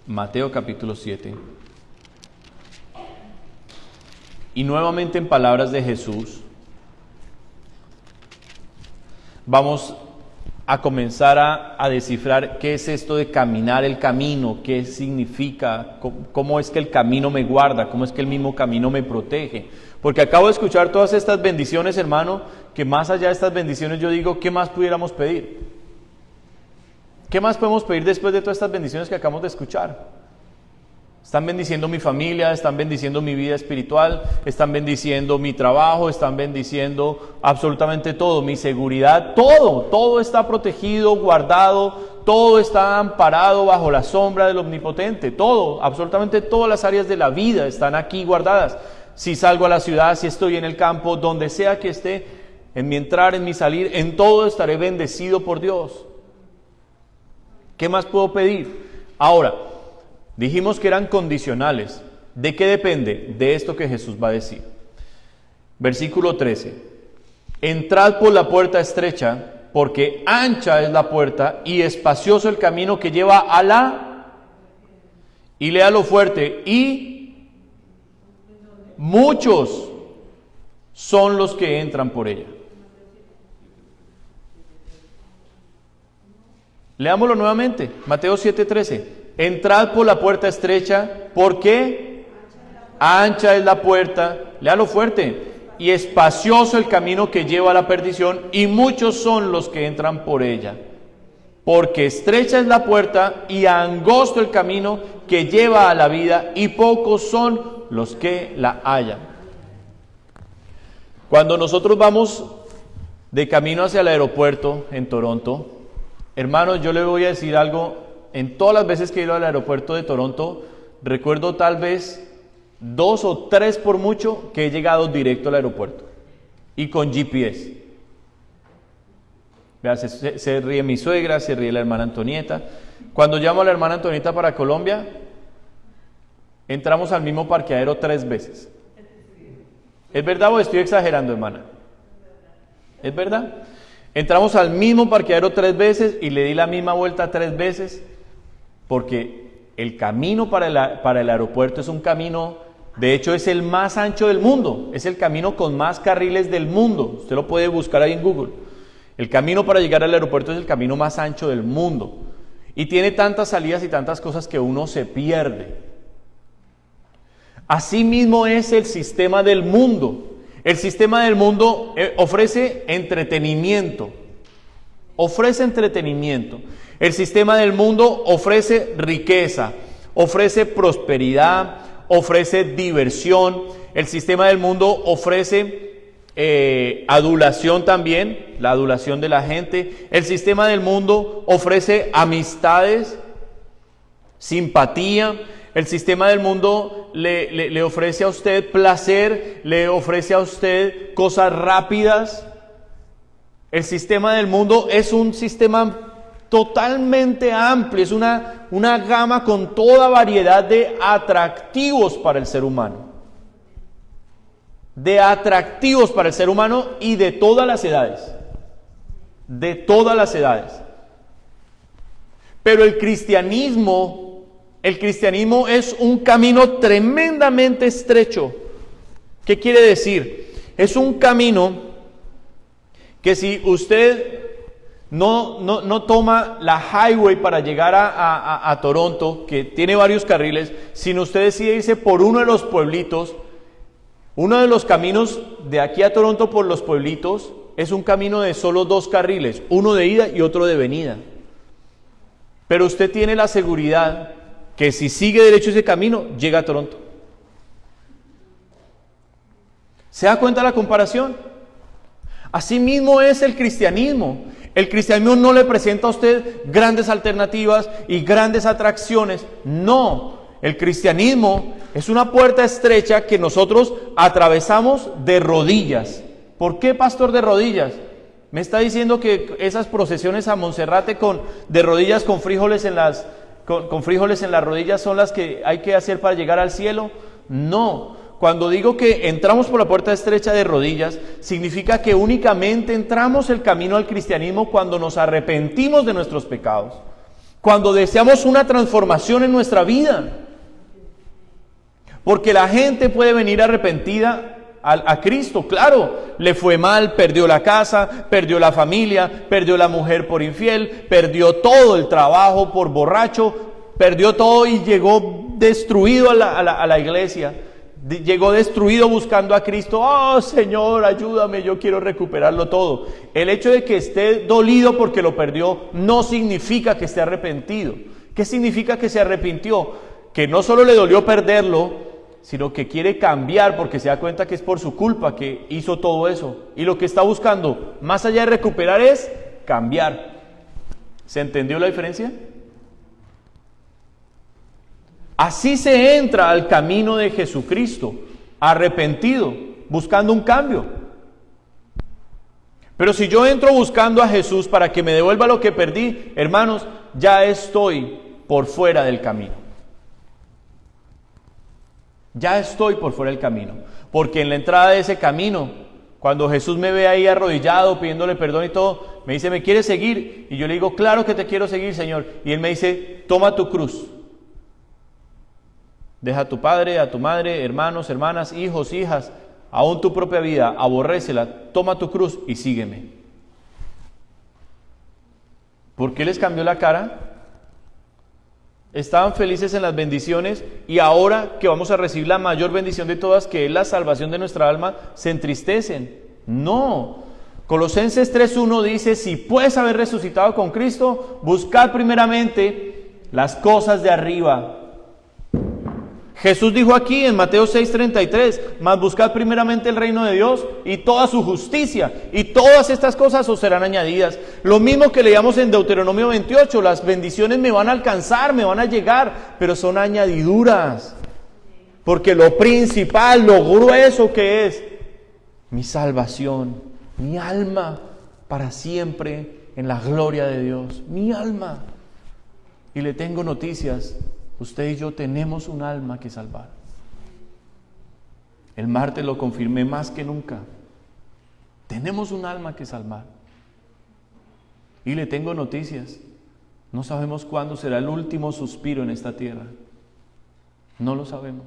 Speaker 1: Mateo capítulo 7. Y nuevamente en palabras de Jesús, vamos a comenzar a descifrar qué es esto de caminar el camino, qué significa, cómo es que el camino me guarda, cómo es que el mismo camino me protege. Porque acabo de escuchar todas estas bendiciones, hermano, que más allá de estas bendiciones yo digo, ¿qué más pudiéramos pedir? ¿Qué más podemos pedir después de todas estas bendiciones que acabamos de escuchar? Están bendiciendo mi familia, están bendiciendo mi vida espiritual, están bendiciendo mi trabajo, están bendiciendo absolutamente todo, mi seguridad, todo está protegido, guardado, todo está amparado bajo la sombra del Omnipotente, todo, absolutamente todas las áreas de la vida están aquí guardadas. Si salgo a la ciudad, si estoy en el campo, donde sea que esté, en mi entrar, en mi salir, en todo estaré bendecido por Dios. ¿Qué más puedo pedir? Ahora, dijimos que eran condicionales. ¿De qué depende? De esto que Jesús va a decir. Versículo 13. Entrad por la puerta estrecha, porque ancha es la puerta y espacioso el camino que lleva a la... Y léalo fuerte. Y muchos son los que entran por ella. Leámoslo nuevamente. Mateo 7:13. Entrad por la puerta estrecha, porque ancha es la puerta, léalo fuerte, y espacioso el camino que lleva a la perdición, y muchos son los que entran por ella. porque estrecha es la puerta y angosto el camino que lleva a la vida, y pocos son los que la hallan. Cuando nosotros vamos de camino hacia el aeropuerto en Toronto, hermanos, yo le voy a decir algo. En todas las veces que he ido al aeropuerto de Toronto, recuerdo tal vez 2 o 3 por mucho que he llegado directo al aeropuerto y con GPS. Se ríe mi suegra, se ríe la hermana Antonieta. Cuando llamo a la hermana Antonieta para Colombia, entramos al mismo parqueadero 3 veces. ¿Es verdad o estoy exagerando, hermana? ¿Es verdad? Entramos al mismo parqueadero 3 veces y le di la misma vuelta 3 veces, porque el camino para el aeropuerto es un camino, de hecho es el más ancho del mundo, es el camino con más carriles del mundo. Usted lo puede buscar ahí en Google. El camino para llegar al aeropuerto es el camino más ancho del mundo. Y tiene tantas salidas y tantas cosas que uno se pierde. Así mismo es el sistema del mundo. El sistema del mundo ofrece entretenimiento. Ofrece entretenimiento. El sistema del mundo ofrece riqueza, ofrece prosperidad, ofrece diversión. El sistema del mundo ofrece adulación también, la adulación de la gente. El sistema del mundo ofrece amistades, simpatía. El sistema del mundo le ofrece a usted placer, le ofrece a usted cosas rápidas. El sistema del mundo es un sistema totalmente amplio, es una gama con toda variedad de atractivos para el ser humano. De atractivos para el ser humano y de todas las edades. De todas las edades. Pero el cristianismo es un camino tremendamente estrecho. ¿Qué quiere decir? Es un camino que si usted no toma la highway para llegar a Toronto, que tiene varios carriles, sino usted decide irse por uno de los pueblitos. Uno de los caminos de aquí a Toronto por los pueblitos es un camino de solo 2 carriles, uno de ida y otro de venida. Pero usted tiene la seguridad que si sigue derecho ese camino, llega a Toronto. ¿Se da cuenta la comparación? Así mismo es el cristianismo. El cristianismo no le presenta a usted grandes alternativas y grandes atracciones. No, el cristianismo es una puerta estrecha que nosotros atravesamos de rodillas. ¿Por qué, pastor, de rodillas? ¿Me está diciendo que esas procesiones a Monserrate de rodillas con frijoles en las rodillas son las que hay que hacer para llegar al cielo? No. Cuando digo que entramos por la puerta estrecha de rodillas, significa que únicamente entramos el camino al cristianismo cuando nos arrepentimos de nuestros pecados, cuando deseamos una transformación en nuestra vida. Porque la gente puede venir arrepentida a Cristo, claro, le fue mal, perdió la casa, perdió la familia, perdió la mujer por infiel, perdió todo el trabajo por borracho, perdió todo y llegó destruido a la iglesia, llegó destruido buscando a Cristo. Oh, Señor, ayúdame, yo quiero recuperarlo todo. El hecho de que esté dolido porque lo perdió no significa que esté arrepentido. ¿Qué significa que se arrepintió? Que no solo le dolió perderlo, sino que quiere cambiar porque se da cuenta que es por su culpa que hizo todo eso. Y lo que está buscando, más allá de recuperar, es cambiar. ¿Se entendió la diferencia? Así se entra al camino de Jesucristo, arrepentido, buscando un cambio. Pero si yo entro buscando a Jesús para que me devuelva lo que perdí, hermanos, ya estoy por fuera del camino. Ya estoy por fuera del camino, porque en la entrada de ese camino, cuando Jesús me ve ahí arrodillado, pidiéndole perdón y todo, me dice, ¿me quieres seguir? Y yo le digo, claro que te quiero seguir, Señor. Y Él me dice, toma tu cruz. Deja a tu padre, a tu madre, hermanos, hermanas, hijos, hijas, aún tu propia vida, aborrécela, toma tu cruz y sígueme. ¿Por qué les cambió la cara? Estaban felices en las bendiciones y ahora que vamos a recibir la mayor bendición de todas, que es la salvación de nuestra alma, se entristecen. No, Colosenses 3:1 dice, si pues haber resucitado con Cristo, buscad primeramente las cosas de arriba. Jesús dijo aquí en Mateo 6:33, mas buscad primeramente el reino de Dios y toda su justicia, y todas estas cosas os serán añadidas. Lo mismo que leíamos en Deuteronomio 28, las bendiciones me van a alcanzar, me van a llegar, pero son añadiduras. Porque lo principal, lo grueso que es mi salvación, mi alma para siempre en la gloria de Dios, mi alma. Y le tengo noticias, usted y yo tenemos un alma que salvar. El martes lo confirmé más que nunca. Tenemos un alma que salvar. Y le tengo noticias, no sabemos cuándo será el último suspiro en esta tierra. No lo sabemos.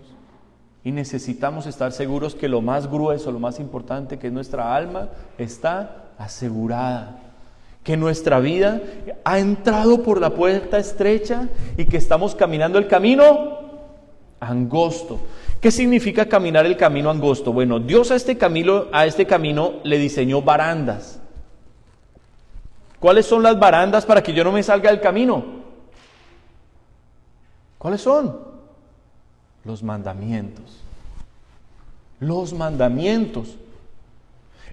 Speaker 1: Y necesitamos estar seguros que lo más grueso, lo más importante, que es nuestra alma, está asegurada. Que nuestra vida ha entrado por la puerta estrecha y que estamos caminando el camino angosto. ¿Qué significa caminar el camino angosto? Bueno, Dios a este camino le diseñó barandas. ¿Cuáles son las barandas para que yo no me salga del camino? ¿Cuáles son? Los mandamientos. Los mandamientos.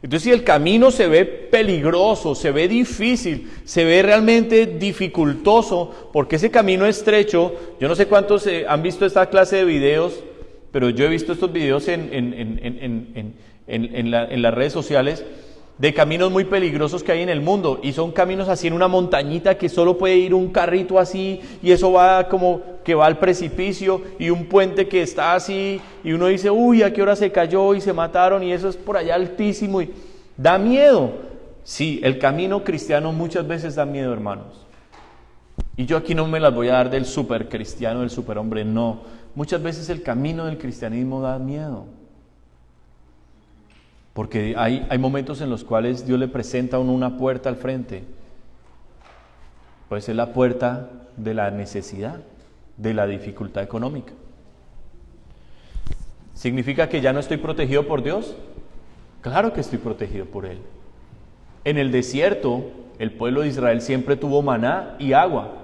Speaker 1: Entonces, si el camino se ve peligroso, se ve difícil, se ve realmente dificultoso, porque ese camino estrecho, yo no sé cuántos han visto esta clase de videos, pero yo he visto estos videos en las redes sociales, de caminos muy peligrosos que hay en el mundo, y son caminos así en una montañita que solo puede ir un carrito así, y eso va como que va al precipicio, y un puente que está así, y uno dice, uy, ¿a qué hora se cayó y se mataron? Y eso es por allá altísimo, y da miedo. Sí, el camino cristiano muchas veces da miedo, hermanos. Y yo aquí no me las voy a dar del super cristiano, del superhombre, no. Muchas veces el camino del cristianismo da miedo. Porque hay momentos en los cuales Dios le presenta a uno una puerta al frente. Puede ser la puerta de la necesidad, de la dificultad económica. ¿Significa que ya no estoy protegido por Dios? Claro que estoy protegido por Él. En el desierto, el pueblo de Israel siempre tuvo maná y agua.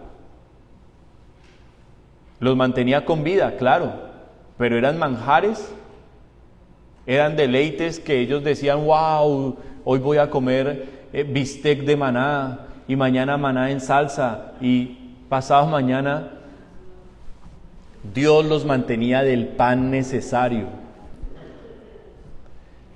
Speaker 1: Los mantenía con vida, claro, pero eran manjares. Eran deleites que ellos decían, wow, hoy voy a comer bistec de maná, y mañana maná en salsa, y pasado mañana. Dios los mantenía del pan necesario.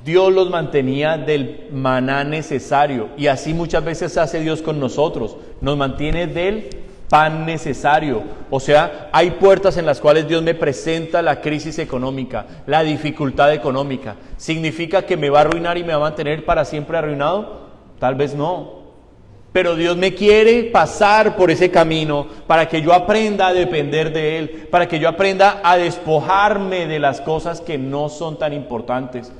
Speaker 1: Dios los mantenía del maná necesario, y así muchas veces hace Dios con nosotros, nos mantiene del pan necesario. O sea, hay puertas en las cuales Dios me presenta la crisis económica, la dificultad económica. ¿Significa que me va a arruinar y me va a mantener para siempre arruinado? Tal vez no. Pero Dios me quiere pasar por ese camino para que yo aprenda a depender de Él, para que yo aprenda a despojarme de las cosas que no son tan importantes.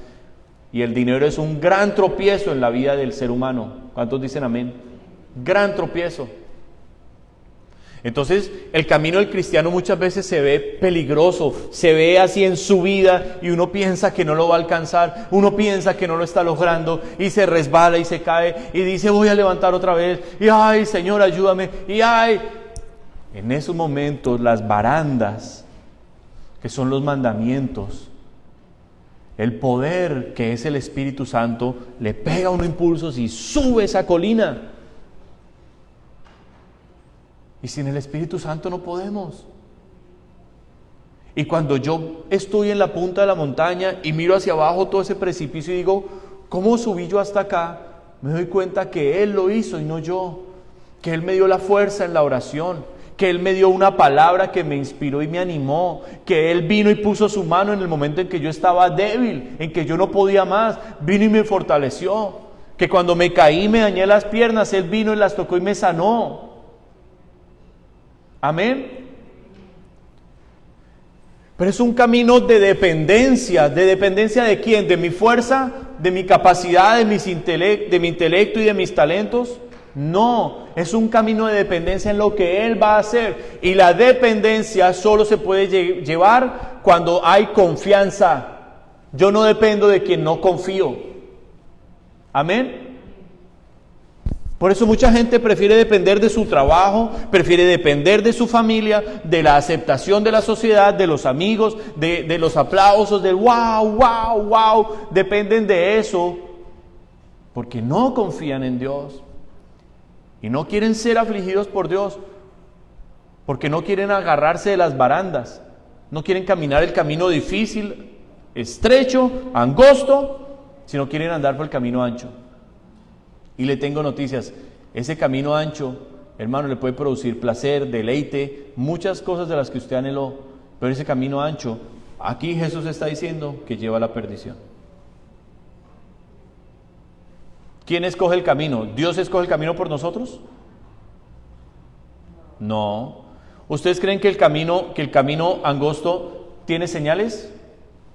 Speaker 1: Y el dinero es un gran tropiezo en la vida del ser humano. ¿Cuántos dicen amén? Gran tropiezo. Entonces, el camino del cristiano muchas veces se ve peligroso, se ve así en su vida, y uno piensa que no lo va a alcanzar, uno piensa que no lo está logrando, y se resbala y se cae, y dice, voy a levantar otra vez, y ay, Señor, ayúdame, y ay. En esos momentos, las barandas, que son los mandamientos, el poder que es el Espíritu Santo, le pega unos impulsos y sube esa colina. Y sin el Espíritu Santo no podemos. Y cuando yo estoy en la punta de la montaña y miro hacia abajo todo ese precipicio y digo, ¿cómo subí yo hasta acá? Me doy cuenta que Él lo hizo y no yo. Que Él me dio la fuerza en la oración. Que Él me dio una palabra que me inspiró y me animó. Que Él vino y puso su mano en el momento en que yo estaba débil, en que yo no podía más. Vino y me fortaleció. Que cuando me caí y me dañé las piernas, Él vino y las tocó y me sanó. Amén. Pero es un camino de dependencia. ¿De dependencia de quién? ¿De mi fuerza? ¿De mi capacidad? ¿De mi intelecto y de mis talentos? No, es un camino de dependencia en lo que Él va a hacer. Y la dependencia solo se puede llevar cuando hay confianza. Yo no dependo de quien no confío. Amén. Por eso mucha gente prefiere depender de su trabajo, prefiere depender de su familia, de la aceptación de la sociedad, de los amigos, de los aplausos, del wow, wow, wow. Dependen de eso porque no confían en Dios y no quieren ser afligidos por Dios, porque no quieren agarrarse de las barandas, no quieren caminar el camino difícil, estrecho, angosto, sino quieren andar por el camino ancho. Y le tengo noticias, ese camino ancho, hermano, le puede producir placer, deleite, muchas cosas de las que usted anheló, pero ese camino ancho, aquí Jesús está diciendo que lleva a la perdición. ¿Quién escoge el camino? ¿Dios escoge el camino por nosotros? No. ¿Ustedes creen que el camino angosto tiene señales?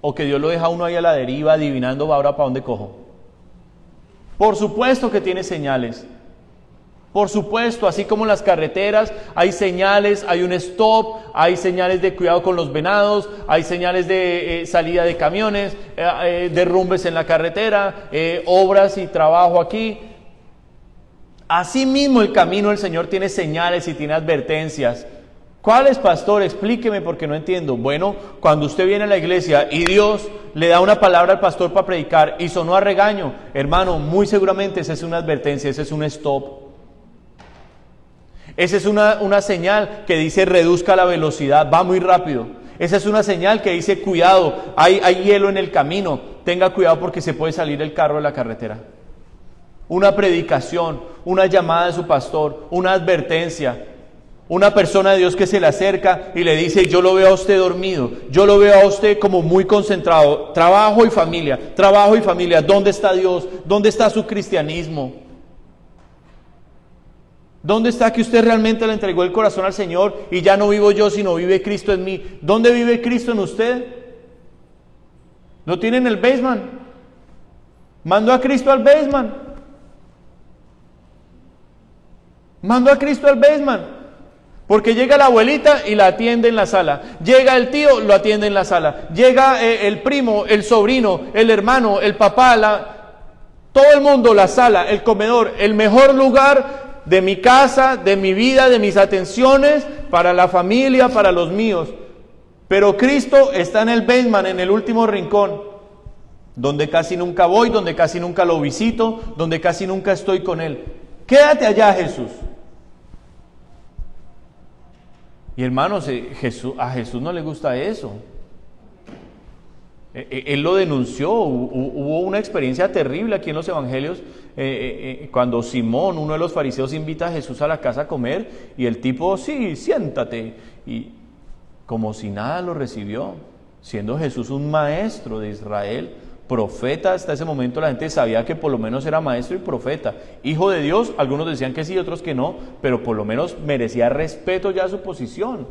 Speaker 1: ¿O que Dios lo deja a uno ahí a la deriva adivinando ahora para dónde cojo? Por supuesto que tiene señales. Por supuesto, así como en las carreteras hay señales, hay un stop, hay señales de cuidado con los venados, hay señales de salida de camiones, derrumbes en la carretera, obras y trabajo aquí. Así mismo el camino del Señor tiene señales y tiene advertencias. ¿Cuáles, pastor? Explíqueme porque no entiendo. Bueno, cuando usted viene a la iglesia y Dios le da una palabra al pastor para predicar y sonó a regaño, hermano, muy seguramente esa es una advertencia, ese es un stop. Esa es una señal que dice reduzca la velocidad, va muy rápido. Esa es una señal que dice cuidado, hay hielo en el camino, tenga cuidado porque se puede salir el carro de la carretera. Una predicación, una llamada de su pastor, una advertencia. Una persona de Dios que se le acerca y le dice, yo lo veo a usted dormido, yo lo veo a usted como muy concentrado, trabajo y familia, ¿dónde está Dios? ¿Dónde está su cristianismo? ¿Dónde está que usted realmente le entregó el corazón al Señor y ya no vivo yo, sino vive Cristo en mí? ¿Dónde vive Cristo en usted? ¿Lo tiene en el basement? Mandó a Cristo al basement. Mandó a Cristo al basement. Porque llega la abuelita y la atiende en la sala. Llega el tío, lo atiende en la sala. Llega el primo, el sobrino, el hermano, el papá, todo el mundo, la sala, el comedor, el mejor lugar de mi casa, de mi vida, de mis atenciones, para la familia, para los míos. Pero Cristo está en el basement, en el último rincón, donde casi nunca voy, donde casi nunca lo visito, donde casi nunca estoy con Él. Quédate allá, Jesús. Y hermanos, a Jesús no le gusta eso. Él lo denunció, hubo una experiencia terrible aquí en los evangelios, cuando Simón, uno de los fariseos, invita a Jesús a la casa a comer, y el tipo, sí, siéntate, y como si nada lo recibió, siendo Jesús un maestro de Israel, profeta. Hasta ese momento la gente sabía que por lo menos era maestro y profeta, hijo de Dios. Algunos decían que sí, otros que no, pero por lo menos merecía respeto ya su posición.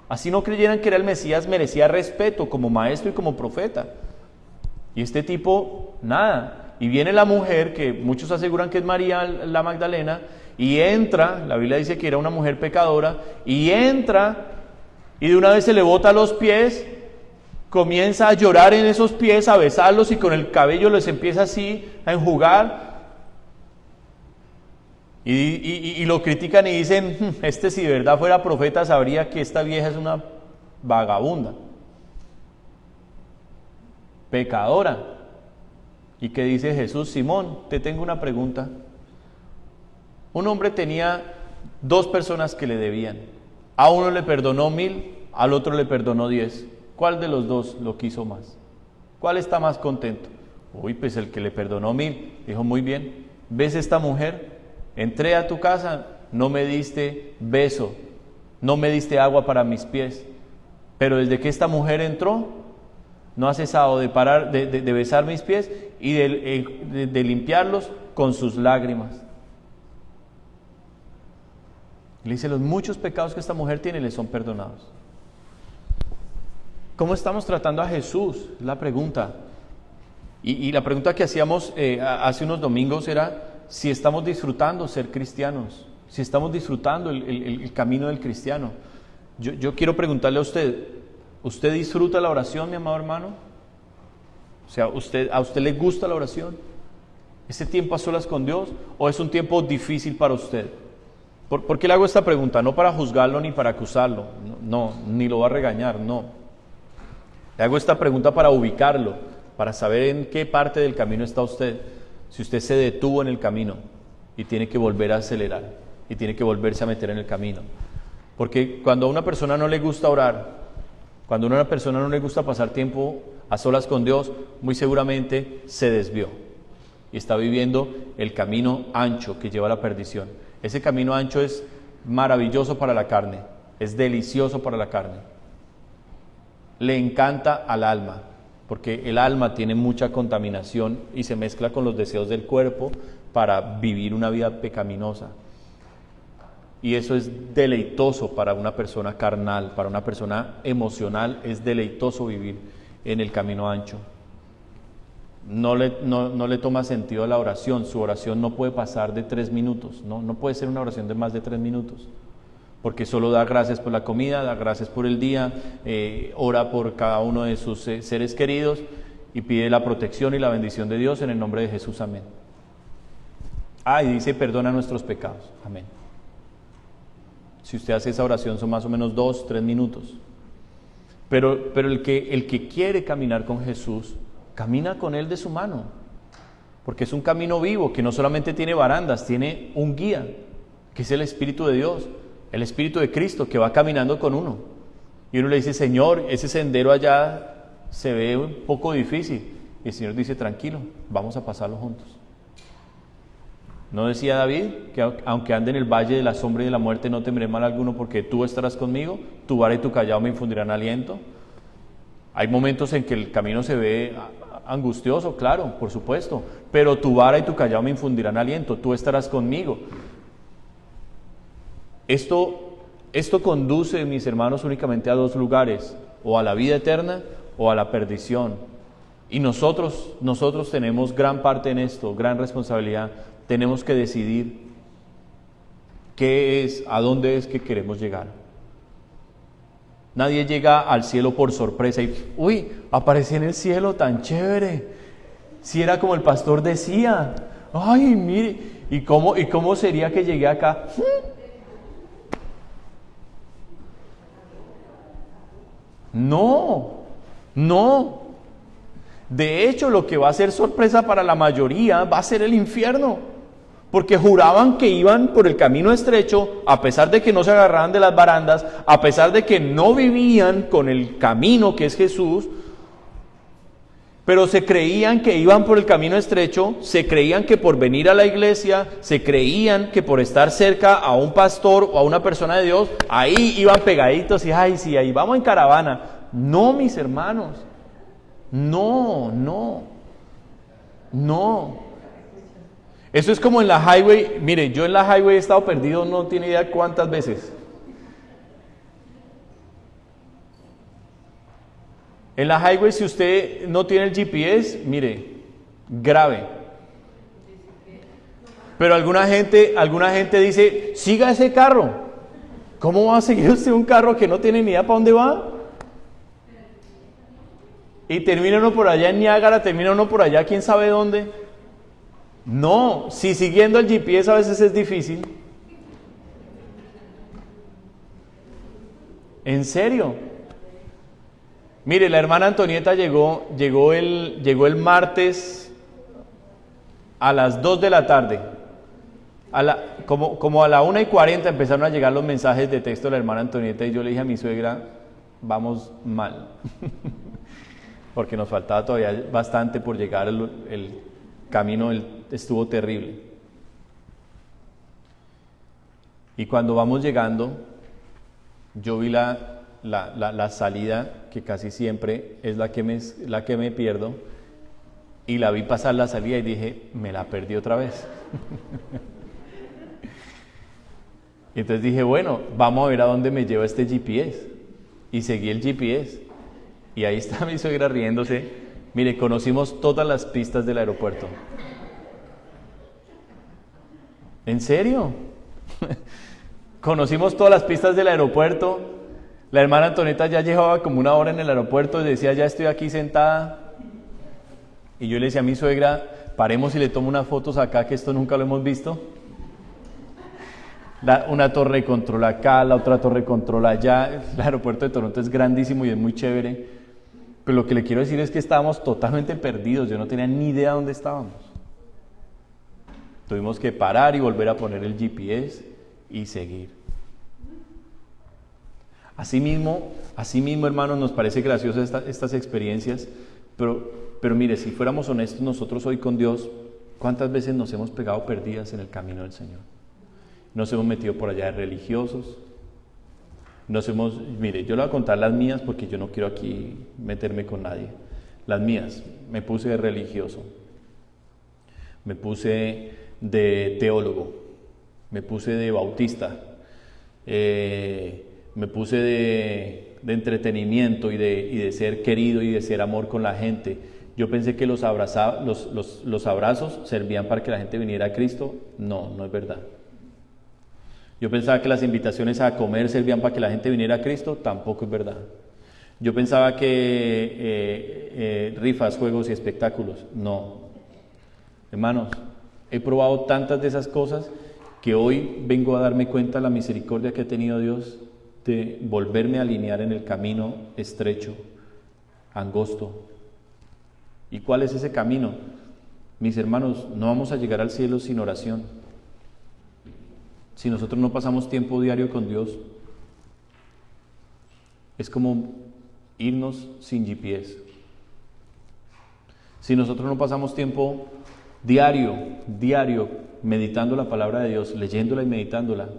Speaker 1: Así no creyeran que era el Mesías, merecía respeto como maestro y como profeta. Y este tipo, nada. Y viene la mujer, que muchos aseguran que es María la Magdalena, y entra, la Biblia dice que era una mujer pecadora, y entra, y de una vez se le bota a los pies, comienza a llorar en esos pies, a besarlos, y con el cabello les empieza así a enjugar, y lo critican y dicen, si de verdad fuera profeta sabría que esta vieja es una vagabunda, pecadora. ¿Y qué dice Jesús? Simón, te tengo una pregunta. Un hombre tenía 2 personas que le debían. A uno le perdonó 1,000, al otro le perdonó 10. ¿Cuál de los 2 lo quiso más? ¿Cuál está más contento? Uy, pues el que le perdonó 1,000. Dijo, muy bien, ¿ves esta mujer? Entré a tu casa, no me diste beso, no me diste agua para mis pies, pero desde que esta mujer entró, no ha cesado de parar, de besar mis pies y de limpiarlos con sus lágrimas. Le dice, los muchos pecados que esta mujer tiene le son perdonados. ¿Cómo estamos tratando a Jesús? Es la pregunta. Y la pregunta que hacíamos hace unos domingos era si estamos disfrutando ser cristianos, si estamos disfrutando el camino del cristiano. Yo quiero preguntarle a ¿usted disfruta la oración, mi amado hermano? O sea, ¿a usted le gusta la oración? ese tiempo a solas con Dios, o es un tiempo difícil para usted? ¿Por qué le hago esta pregunta? No para juzgarlo ni para acusarlo, no, ni lo va a regañar, no. Le hago esta pregunta para ubicarlo, para saber en qué parte del camino está usted. Si usted se detuvo en el camino y tiene que volver a acelerar y tiene que volverse a meter en el camino. Porque cuando a una persona no le gusta orar, cuando a una persona no le gusta pasar tiempo a solas con Dios, muy seguramente se desvió y está viviendo el camino ancho que lleva a la perdición. Ese camino ancho es maravilloso para la carne, es delicioso para la carne. Le encanta al alma, porque el alma tiene mucha contaminación y se mezcla con los deseos del cuerpo para vivir una vida pecaminosa. Y eso es deleitoso para una persona carnal, para una persona emocional, es deleitoso vivir en el camino ancho. No le toma sentido a la oración, su oración no puede pasar de 3 minutos, no puede ser una oración de más de 3 minutos, porque solo da gracias por la comida, da gracias por el día, ora por cada uno de sus seres queridos y pide la protección y la bendición de Dios en el nombre de Jesús, amén. Y dice, perdona nuestros pecados, amén. Si usted hace esa oración son más o menos 2-3 minutos. Pero el que quiere caminar con Jesús, camina con Él de su mano, porque es un camino vivo que no solamente tiene barandas, tiene un guía, que es el Espíritu de Dios, el Espíritu de Cristo, que va caminando con uno. Y uno le dice, Señor, ese sendero allá se ve un poco difícil. Y el Señor dice, tranquilo, vamos a pasarlo juntos. ¿No decía David que aunque ande en el valle de la sombra y de la muerte no temeré mal alguno porque tú estarás conmigo, tu vara y tu callado me infundirán aliento? Hay momentos en que el camino se ve angustioso, claro, por supuesto, pero tu vara y tu callado me infundirán aliento, tú estarás conmigo. Esto conduce, mis hermanos, únicamente a 2 lugares, o a la vida eterna o a la perdición. Y nosotros tenemos gran parte en esto, gran responsabilidad. Tenemos que decidir a dónde es que queremos llegar. Nadie llega al cielo por sorpresa y, aparecí en el cielo tan chévere. Si era como el pastor decía, ay, mire, ¿y cómo sería que llegué acá? No. De hecho, lo que va a ser sorpresa para la mayoría va a ser el infierno. Porque juraban que iban por el camino estrecho, a pesar de que no se agarraban de las barandas, a pesar de que no vivían con el camino que es Jesús, pero se creían que iban por el camino estrecho, se creían que por venir a la iglesia, se creían que por estar cerca a un pastor o a una persona de Dios, ahí iban pegaditos y sí, ahí vamos en caravana. No, mis hermanos, no. Eso es como en la highway. Mire, yo en la highway he estado perdido, no tiene idea cuántas veces. En la highway, si usted no tiene el GPS, mire, grave. Pero alguna gente dice, siga ese carro. ¿Cómo va a seguir usted un carro que no tiene ni idea para dónde va? Y termina uno por allá en Niágara, termina uno por allá, quién sabe dónde. No, si siguiendo el GPS a veces es difícil. ¿En serio? Mire, la hermana Antonieta llegó el martes a las 2 de la tarde. Como a la 1:40 empezaron a llegar los mensajes de texto de la hermana Antonieta y yo le dije a mi suegra, vamos mal. Porque nos faltaba todavía bastante por llegar, el camino estuvo terrible. Y cuando vamos llegando, yo vi la salida, que casi siempre es la que me pierdo, y la vi pasar la salida y dije, me la perdí otra vez. Y entonces dije, bueno, vamos a ver a dónde me lleva este GPS. Y seguí el GPS. Y ahí está mi suegra riéndose. Mire, conocimos todas las pistas del aeropuerto. ¿En serio? Conocimos todas las pistas del aeropuerto. La hermana Antonieta ya llevaba como 1 hora en el aeropuerto y decía, ya estoy aquí sentada. Y yo le decía a mi suegra, paremos y le tomo unas fotos acá, que esto nunca lo hemos visto. Una torre de control acá, la otra torre de control allá. El aeropuerto de Toronto es grandísimo y es muy chévere. Pero lo que le quiero decir es que estábamos totalmente perdidos. Yo no tenía ni idea dónde estábamos. Tuvimos que parar y volver a poner el GPS y seguir. Asimismo, hermanos, nos parece gracioso estas experiencias, pero mire, si fuéramos honestos nosotros hoy con Dios, ¿cuántas veces nos hemos pegado perdidas en el camino del Señor? Nos hemos metido por allá de religiosos, mire, yo le voy a contar las mías porque yo no quiero aquí meterme con nadie. Las mías, me puse de religioso, me puse de teólogo, me puse de bautista, me puse de entretenimiento y de ser querido y de ser amor con la gente. Yo pensé que los abrazos servían para que la gente viniera a Cristo. No, no es verdad. Yo pensaba que las invitaciones a comer servían para que la gente viniera a Cristo. Tampoco es verdad. Yo pensaba que rifas, juegos y espectáculos. No. Hermanos, he probado tantas de esas cosas que hoy vengo a darme cuenta de la misericordia que ha tenido Dios de volverme a alinear en el camino estrecho, angosto. ¿Y cuál es ese camino? Mis hermanos, no vamos a llegar al cielo sin oración. Si nosotros no pasamos tiempo diario con Dios, es como irnos sin GPS. Si nosotros no pasamos tiempo diario, meditando la palabra de Dios, leyéndola y meditándola,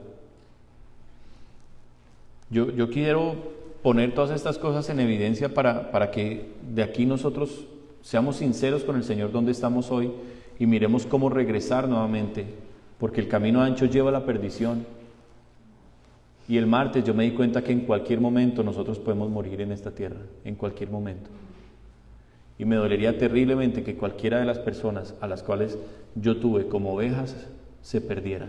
Speaker 1: yo quiero poner todas estas cosas en evidencia para que de aquí nosotros seamos sinceros con el Señor donde estamos hoy y miremos cómo regresar nuevamente, porque el camino ancho lleva a la perdición. Y el martes yo me di cuenta que en cualquier momento nosotros podemos morir en esta tierra, en cualquier momento. Y me dolería terriblemente que cualquiera de las personas a las cuales yo tuve como ovejas se perdiera.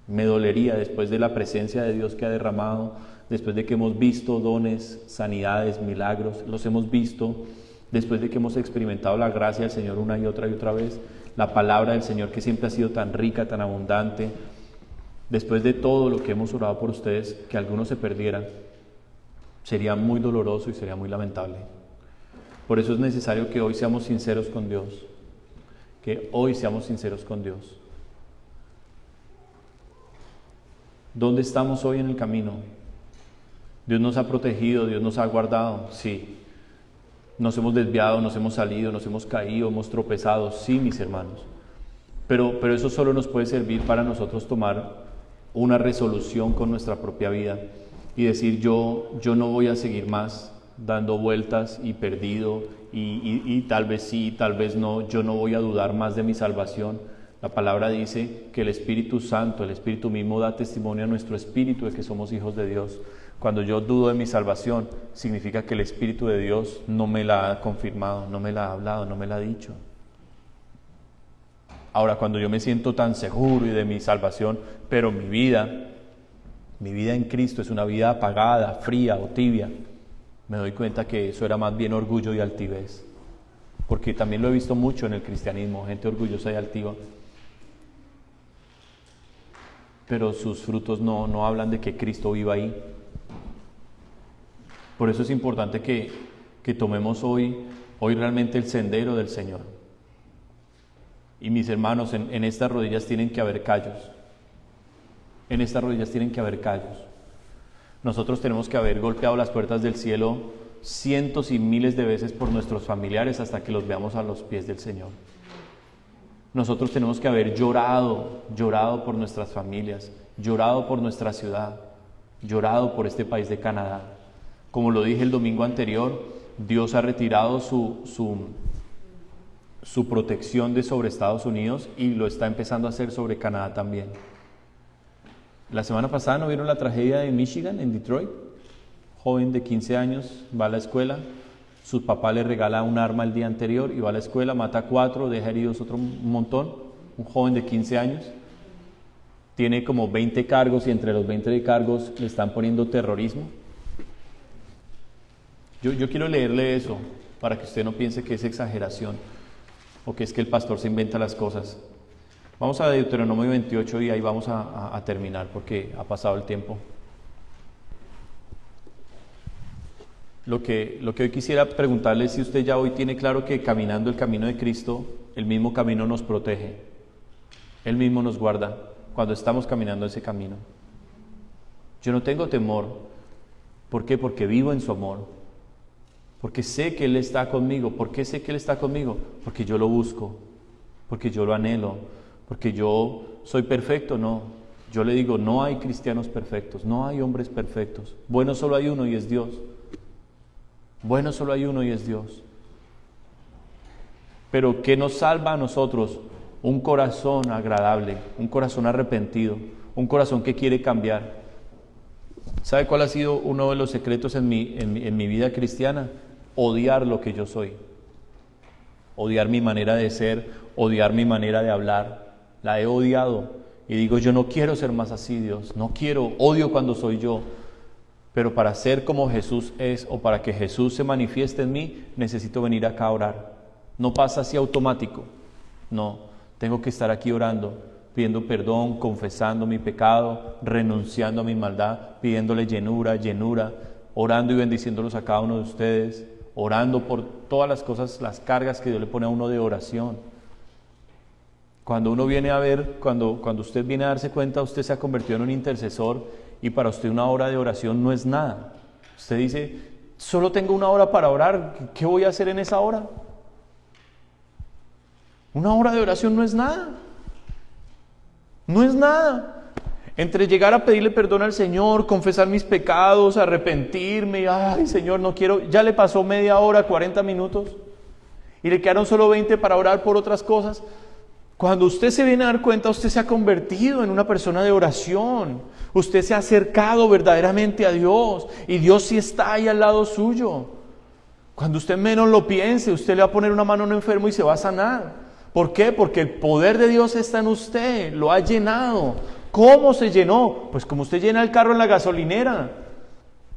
Speaker 1: Me dolería después de la presencia de Dios que ha derramado, después de que hemos visto dones, sanidades, milagros, los hemos visto, después de que hemos experimentado la gracia del Señor una y otra vez, la palabra del Señor que siempre ha sido tan rica, tan abundante, después de todo lo que hemos orado por ustedes, que algunos se perdieran, sería muy doloroso y sería muy lamentable. Por eso es necesario que hoy seamos sinceros con Dios, que hoy seamos sinceros con Dios. ¿Dónde estamos hoy en el camino? Dios nos ha protegido, Dios nos ha guardado, sí. Nos hemos desviado, nos hemos salido, nos hemos caído, hemos tropezado, sí, mis hermanos. Pero eso solo nos puede servir para nosotros tomar una resolución con nuestra propia vida y decir yo no voy a seguir más dando vueltas y perdido y tal vez sí, tal vez no, yo no voy a dudar más de mi salvación. La palabra dice que el Espíritu Santo, el Espíritu mismo da testimonio a nuestro espíritu de que somos hijos de Dios. Cuando yo dudo de mi salvación, significa que el Espíritu de Dios no me la ha confirmado, no me la ha hablado, no me la ha dicho. Ahora, cuando yo me siento tan seguro y de mi salvación, pero mi vida en Cristo es una vida apagada, fría o tibia, me doy cuenta que eso era más bien orgullo y altivez. Porque también lo he visto mucho en el cristianismo, gente orgullosa y altiva. Pero sus frutos no hablan de que Cristo viva ahí. Por eso es importante que tomemos hoy realmente el sendero del Señor. Y mis hermanos, en estas rodillas tienen que haber callos. En estas rodillas tienen que haber callos. Nosotros tenemos que haber golpeado las puertas del cielo cientos y miles de veces por nuestros familiares hasta que los veamos a los pies del Señor. Nosotros tenemos que haber llorado por nuestras familias, llorado por nuestra ciudad, llorado por este país de Canadá. Como lo dije el domingo anterior, Dios ha retirado su protección de sobre Estados Unidos y lo está empezando a hacer sobre Canadá también. La semana pasada, ¿no vieron la tragedia de Michigan, en Detroit? Joven de 15 años, va a la escuela, su papá le regala un arma el día anterior y va a la escuela, mata a 4, deja heridos otro montón, un joven de 15 años, tiene como 20 cargos y entre los 20 cargos le están poniendo terrorismo. Yo quiero leerle eso para que usted no piense que es exageración. o que es que el pastor se inventa las cosas. Vamos a Deuteronomio 28 y ahí vamos a terminar porque ha pasado el tiempo. Lo que hoy quisiera preguntarle es si usted ya hoy tiene claro que caminando el camino de Cristo, el mismo camino nos protege, Él mismo nos guarda cuando estamos caminando ese camino. Yo no tengo temor. ¿Por qué? Porque vivo en su amor. Porque sé que Él está conmigo. ¿Por qué sé que Él está conmigo? Porque yo lo busco, porque yo lo anhelo, porque yo soy perfecto, no. Yo le digo, no hay cristianos perfectos, no hay hombres perfectos. Bueno, solo hay uno y es Dios. Bueno, solo hay uno y es Dios. Pero ¿qué nos salva a nosotros? Un corazón agradable, un corazón arrepentido, un corazón que quiere cambiar. ¿Sabe cuál ha sido uno de los secretos en mi vida cristiana? Odiar lo que yo soy. Odiar mi manera de ser, odiar mi manera de hablar. La he odiado y digo, yo no quiero ser más así, Dios. No quiero, odio cuando soy yo. Pero para ser como Jesús es, o para que Jesús se manifieste en mí, necesito venir acá a orar. No pasa así automático. No, tengo que estar aquí orando, pidiendo perdón, confesando mi pecado, renunciando a mi maldad, pidiéndole llenura, orando y bendiciéndolos a cada uno de ustedes, orando por todas las cosas, las cargas que Dios le pone a uno de oración. Cuando uno viene a ver, cuando usted viene a darse cuenta, usted se ha convertido en un intercesor y para usted una hora de oración no es nada. Usted dice, solo tengo una hora para orar, ¿qué voy a hacer en esa hora? Una hora de oración no es nada. No es nada. Entre llegar a pedirle perdón al Señor, confesar mis pecados, arrepentirme, ay Señor, no quiero, ya le pasó media hora, 40 minutos, y le quedaron solo 20 para orar por otras cosas. Cuando usted se viene a dar cuenta, usted se ha convertido en una persona de oración. Usted se ha acercado verdaderamente a Dios, y Dios sí está ahí al lado suyo. Cuando usted menos lo piense, usted le va a poner una mano a un enfermo y se va a sanar. ¿Por qué? Porque el poder de Dios está en usted, lo ha llenado. ¿Cómo se llenó? Pues como usted llena el carro en la gasolinera.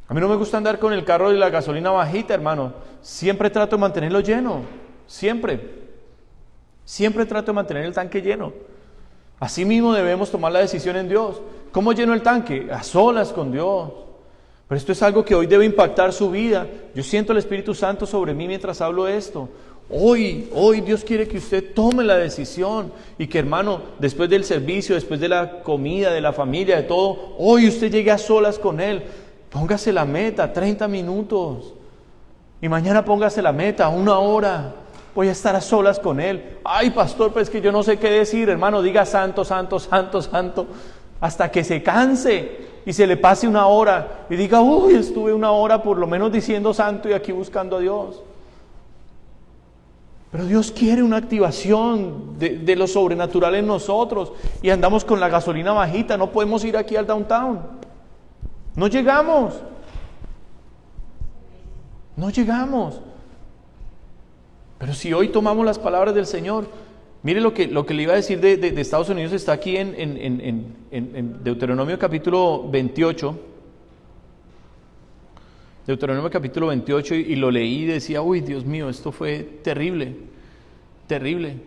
Speaker 1: A mí no me gusta andar con el carro de la gasolina bajita, hermano. Siempre trato de mantenerlo lleno, siempre. Siempre trato de mantener el tanque lleno. Así mismo debemos tomar la decisión en Dios. ¿Cómo lleno el tanque? A solas con Dios. Pero esto es algo que hoy debe impactar su vida. Yo siento el Espíritu Santo sobre mí mientras hablo esto. Hoy Dios quiere que usted tome la decisión y que, hermano, después del servicio, después de la comida, de la familia, de todo, hoy usted llegue a solas con Él. Póngase la meta, 30 minutos. Y mañana póngase la meta, 1 hora. Voy a estar a solas con Él. Ay, pastor, pues que yo no sé qué decir, hermano. Diga santo, santo, santo, santo, hasta que se canse y se le pase 1 hora y diga, uy, estuve 1 hora por lo menos diciendo santo y aquí buscando a Dios. Pero Dios quiere una activación de lo sobrenatural en nosotros y andamos con la gasolina bajita. No podemos ir aquí al downtown. No llegamos. No llegamos. Pero si hoy tomamos las palabras del Señor, mire lo que le iba a decir de Estados Unidos, está aquí en Deuteronomio capítulo 28. Deuteronomio capítulo 28 y lo leí y decía, uy, Dios mío, esto fue terrible, terrible.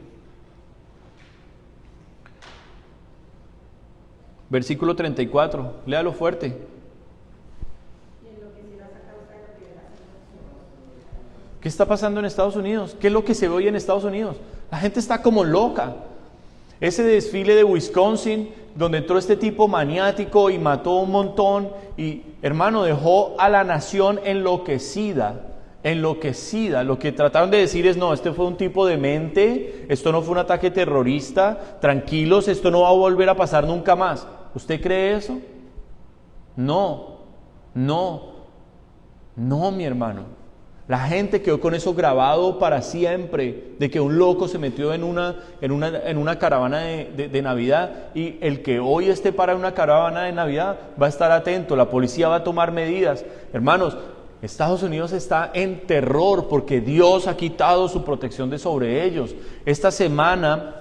Speaker 1: Versículo 34, léalo fuerte. ¿Qué está pasando en Estados Unidos? ¿Qué es lo que se ve hoy en Estados Unidos? La gente está como loca. Ese desfile de Wisconsin, donde entró este tipo maniático y mató un montón, y hermano, dejó a la nación enloquecida. Lo que trataron de decir es, no, este fue un tipo demente, esto no fue un ataque terrorista, tranquilos, esto no va a volver a pasar nunca más. ¿Usted cree eso? No, mi hermano. La gente quedó con eso grabado para siempre, de que un loco se metió en una caravana de Navidad, y el que hoy esté para una caravana de Navidad va a estar atento, la policía va a tomar medidas. Hermanos, Estados Unidos está en terror porque Dios ha quitado su protección de sobre ellos. Esta semana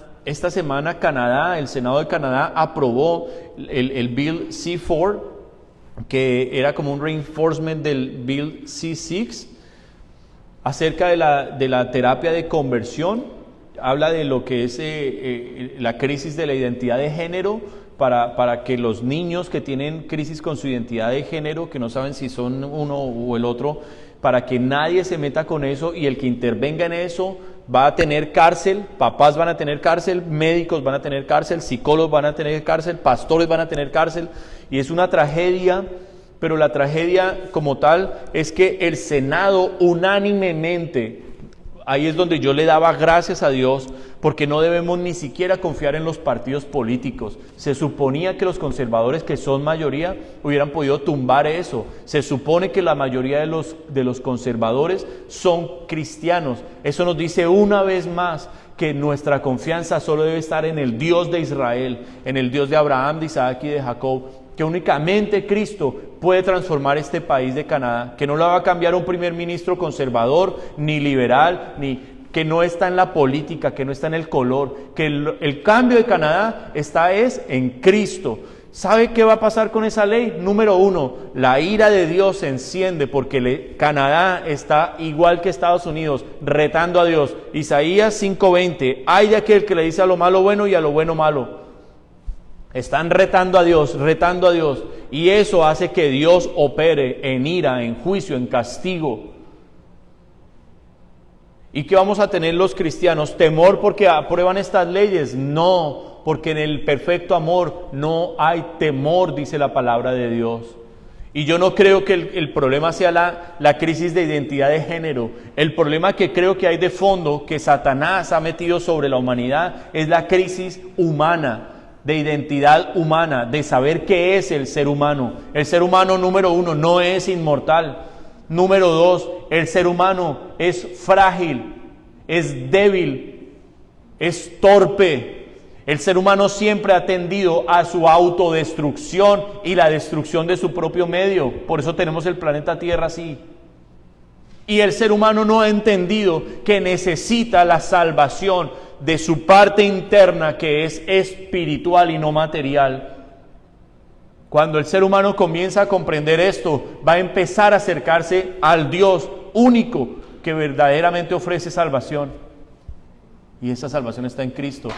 Speaker 1: Canadá, el Senado de Canadá aprobó el Bill C-4, que era como un reinforcement del Bill C-6, acerca de la terapia de conversión. habla de lo que es la crisis de la identidad de género, para que los niños que tienen crisis con su identidad de género, que no saben si son uno o el otro, para que nadie se meta con eso, y el que intervenga en eso va a tener cárcel, papás van a tener cárcel, médicos van a tener cárcel, psicólogos van a tener cárcel, pastores van a tener cárcel, y es una tragedia. Pero la tragedia como tal es que el Senado unánimemente, ahí es donde yo le daba gracias a Dios, porque no debemos ni siquiera confiar en los partidos políticos. Se suponía que los conservadores, que son mayoría, hubieran podido tumbar eso. Se supone que la mayoría de los conservadores son cristianos. Eso nos dice una vez más que nuestra confianza solo debe estar en el Dios de Israel, en el Dios de Abraham, de Isaac y de Jacob, que únicamente Cristo puede transformar este país de Canadá, que no lo va a cambiar un primer ministro conservador, ni liberal, ni que no está en la política, que no está en el color, que el cambio de Canadá es en Cristo. ¿Sabe qué va a pasar con esa ley? Número 1, la ira de Dios se enciende porque Canadá está igual que Estados Unidos, retando a Dios. Isaías 5:20, hay de aquel que le dice a lo malo bueno y a lo bueno malo. Están retando a Dios, y eso hace que Dios opere en ira, en juicio, en castigo. ¿Y qué vamos a tener los cristianos? ¿Temor porque aprueban estas leyes? No, porque en el perfecto amor no hay temor, dice la palabra de Dios. Y yo no creo que el problema sea la crisis de identidad de género. El problema que creo que hay de fondo, que Satanás ha metido sobre la humanidad, es la crisis humana, de identidad humana, de saber qué es el ser humano. El ser humano, número 1, no es inmortal. Número 2, el ser humano es frágil, es débil, es torpe. El ser humano siempre ha tendido a su autodestrucción y la destrucción de su propio medio. Por eso tenemos el planeta Tierra así. Y el ser humano no ha entendido que necesita la salvación de su parte interna, que es espiritual y no material. Cuando el ser humano comienza a comprender esto, va a empezar a acercarse al Dios único que verdaderamente ofrece salvación. Y esa salvación está en Cristo.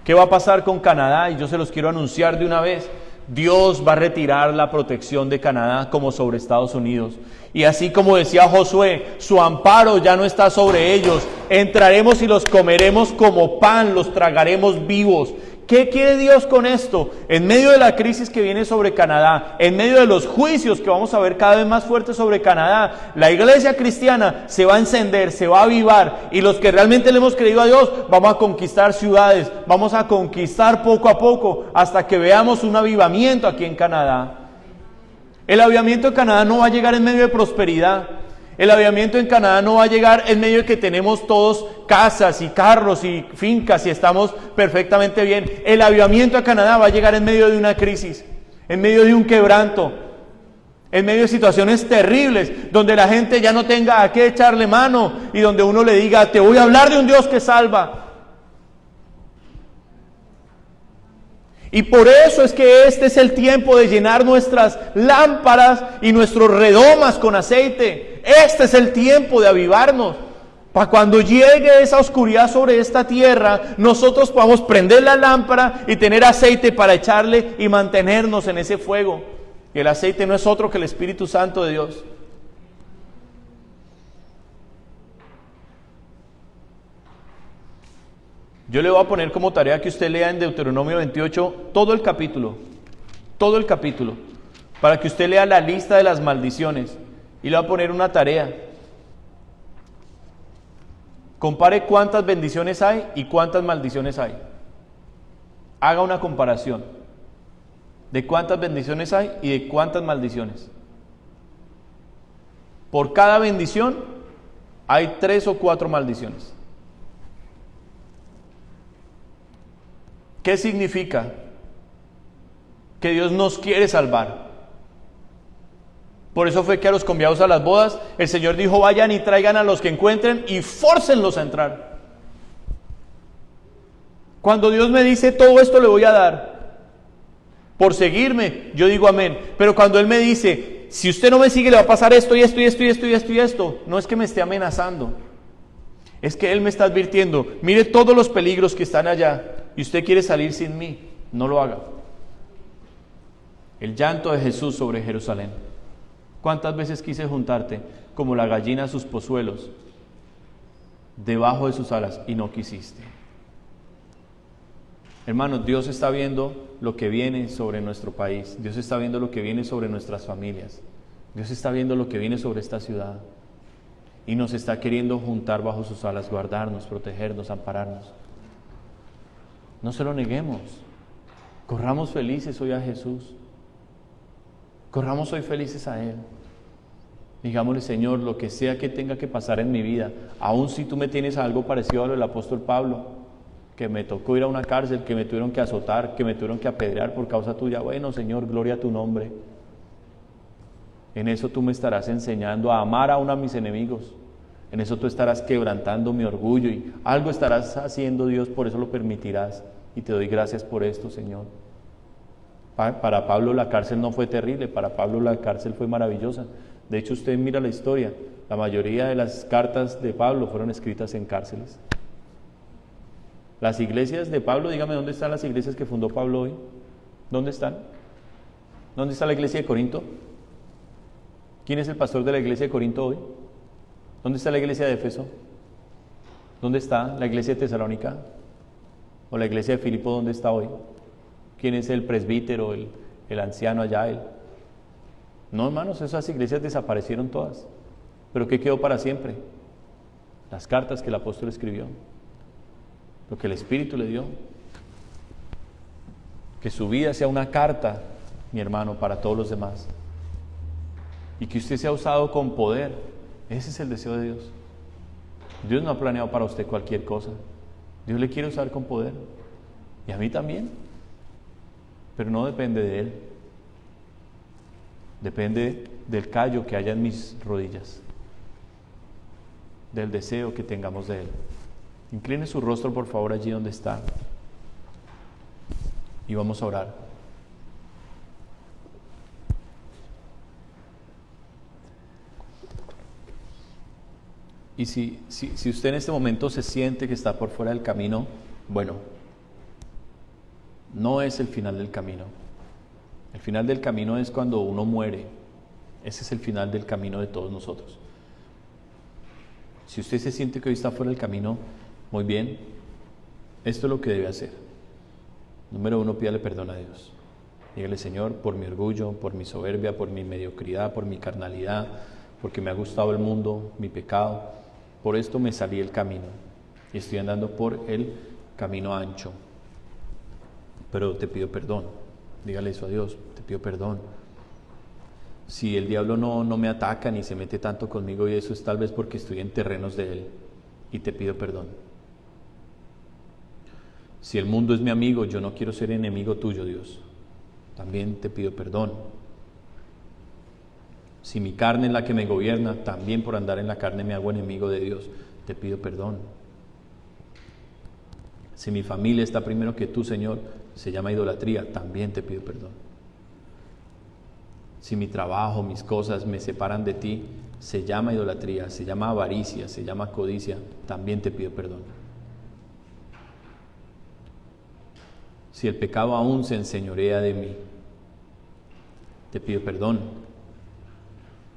Speaker 1: ¿Qué va a pasar con Canadá? Y yo se los quiero anunciar de una vez. Dios va a retirar la protección de Canadá como sobre Estados Unidos. Y así como decía Josué, su amparo ya no está sobre ellos. Entraremos y los comeremos como pan, los tragaremos vivos. ¿Qué quiere Dios con esto? En medio de la crisis que viene sobre Canadá, en medio de los juicios que vamos a ver cada vez más fuertes sobre Canadá, la iglesia cristiana se va a encender, se va a avivar, y los que realmente le hemos creído a Dios, vamos a conquistar ciudades, vamos a conquistar poco a poco, hasta que veamos un avivamiento aquí en Canadá. El avivamiento en Canadá no va a llegar en medio de prosperidad. El avivamiento en Canadá no va a llegar en medio de que tenemos todos casas y carros y fincas y estamos perfectamente bien. El avivamiento a Canadá va a llegar en medio de una crisis, en medio de un quebranto, en medio de situaciones terribles, donde la gente ya no tenga a qué echarle mano y donde uno le diga, te voy a hablar de un Dios que salva. Y por eso es que este es el tiempo de llenar nuestras lámparas y nuestros redomas con aceite. Este es el tiempo de avivarnos, para cuando llegue esa oscuridad sobre esta tierra, nosotros podamos prender la lámpara y tener aceite para echarle y mantenernos en ese fuego. Y el aceite no es otro que el Espíritu Santo de Dios. Yo le voy a poner como tarea que usted lea en Deuteronomio 28 todo el capítulo, para que usted lea la lista de las maldiciones. Y le voy a poner una tarea. Compare cuántas bendiciones hay y cuántas maldiciones hay. Haga una comparación de cuántas bendiciones hay y de cuántas maldiciones. Por cada bendición hay 3 o 4 maldiciones. ¿Qué significa? Que Dios nos quiere salvar. Por eso fue que a los convidados a las bodas, el Señor dijo, vayan y traigan a los que encuentren y fórcenlos a entrar. Cuando Dios me dice, todo esto le voy a dar, por seguirme, yo digo amén. Pero cuando Él me dice, si usted no me sigue, le va a pasar esto y esto y esto y esto y esto y esto, no es que me esté amenazando. Es que Él me está advirtiendo, mire todos los peligros que están allá y usted quiere salir sin mí, no lo haga. El llanto de Jesús sobre Jerusalén. ¿Cuántas veces quise juntarte como la gallina a sus pozuelos, debajo de sus alas, y no quisiste? Hermanos, Dios está viendo lo que viene sobre nuestro país. Dios está viendo lo que viene sobre nuestras familias. Dios está viendo lo que viene sobre esta ciudad. Y nos está queriendo juntar bajo sus alas, guardarnos, protegernos, ampararnos. No se lo neguemos. Corramos felices hoy a Jesús. Corramos hoy felices a Él. Digámosle, Señor, lo que sea que tenga que pasar en mi vida, aun si tú me tienes algo parecido a lo del apóstol Pablo, que me tocó ir a una cárcel, que me tuvieron que azotar, que me tuvieron que apedrear por causa tuya. Bueno, Señor, gloria a tu nombre. En eso tú me estarás enseñando a amar aún a mis enemigos. En eso tú estarás quebrantando mi orgullo y algo estarás haciendo, Dios, por eso lo permitirás. Y te doy gracias por esto, Señor. Para Pablo la cárcel no fue terrible, para Pablo la cárcel fue maravillosa. De hecho, usted mira la historia, la mayoría de las cartas de Pablo fueron escritas en cárceles. Las iglesias de Pablo, dígame, ¿dónde están las iglesias que fundó Pablo hoy? ¿Dónde están? ¿Dónde está la iglesia de Corinto? ¿Quién es el pastor de la iglesia de Corinto hoy? ¿Dónde está la iglesia de Éfeso? ¿Dónde está la iglesia de Tesalónica? ¿O la iglesia de Filipo dónde está hoy? ¿Quién es el presbítero, el anciano allá? No, hermanos, esas iglesias desaparecieron todas. ¿Pero qué quedó para siempre? Las cartas que el apóstol escribió, lo que el Espíritu le dio. Que su vida sea una carta, mi hermano, para todos los demás. Y que usted sea usado con poder. Ese es el deseo de Dios. Dios no ha planeado para usted cualquier cosa. Dios le quiere usar con poder. Y a mí también. Pero no depende de Él. Depende del callo que haya en mis rodillas. Del deseo que tengamos de Él. Incline su rostro, por favor, allí donde está. Y vamos a orar. Y si usted en este momento se siente que está por fuera del camino, bueno, no es el final del camino. El final del camino es cuando uno muere. Ese es el final del camino de todos nosotros. Si usted se siente que hoy está fuera del camino, muy bien, esto es lo que debe hacer. Número 1, pídale perdón a Dios. Dígale, Señor, por mi orgullo, por mi soberbia, por mi mediocridad, por mi carnalidad, porque me ha gustado el mundo, mi pecado. Por esto me salí del camino y estoy andando por el camino ancho. Pero te pido perdón. Dígale eso a Dios, te pido perdón. Si el diablo no me ataca ni se mete tanto conmigo, y eso es tal vez porque estoy en terrenos de él, y te pido perdón. Si el mundo es mi amigo, yo no quiero ser enemigo tuyo, Dios. También te pido perdón. Si mi carne es la que me gobierna, también por andar en la carne me hago enemigo de Dios. Te pido perdón. Si mi familia está primero que tú, Señor, se llama idolatría, también te pido perdón. Si mi trabajo, mis cosas me separan de ti, se llama idolatría, se llama avaricia, se llama codicia, también te pido perdón. Si el pecado aún se enseñorea de mí, te pido perdón.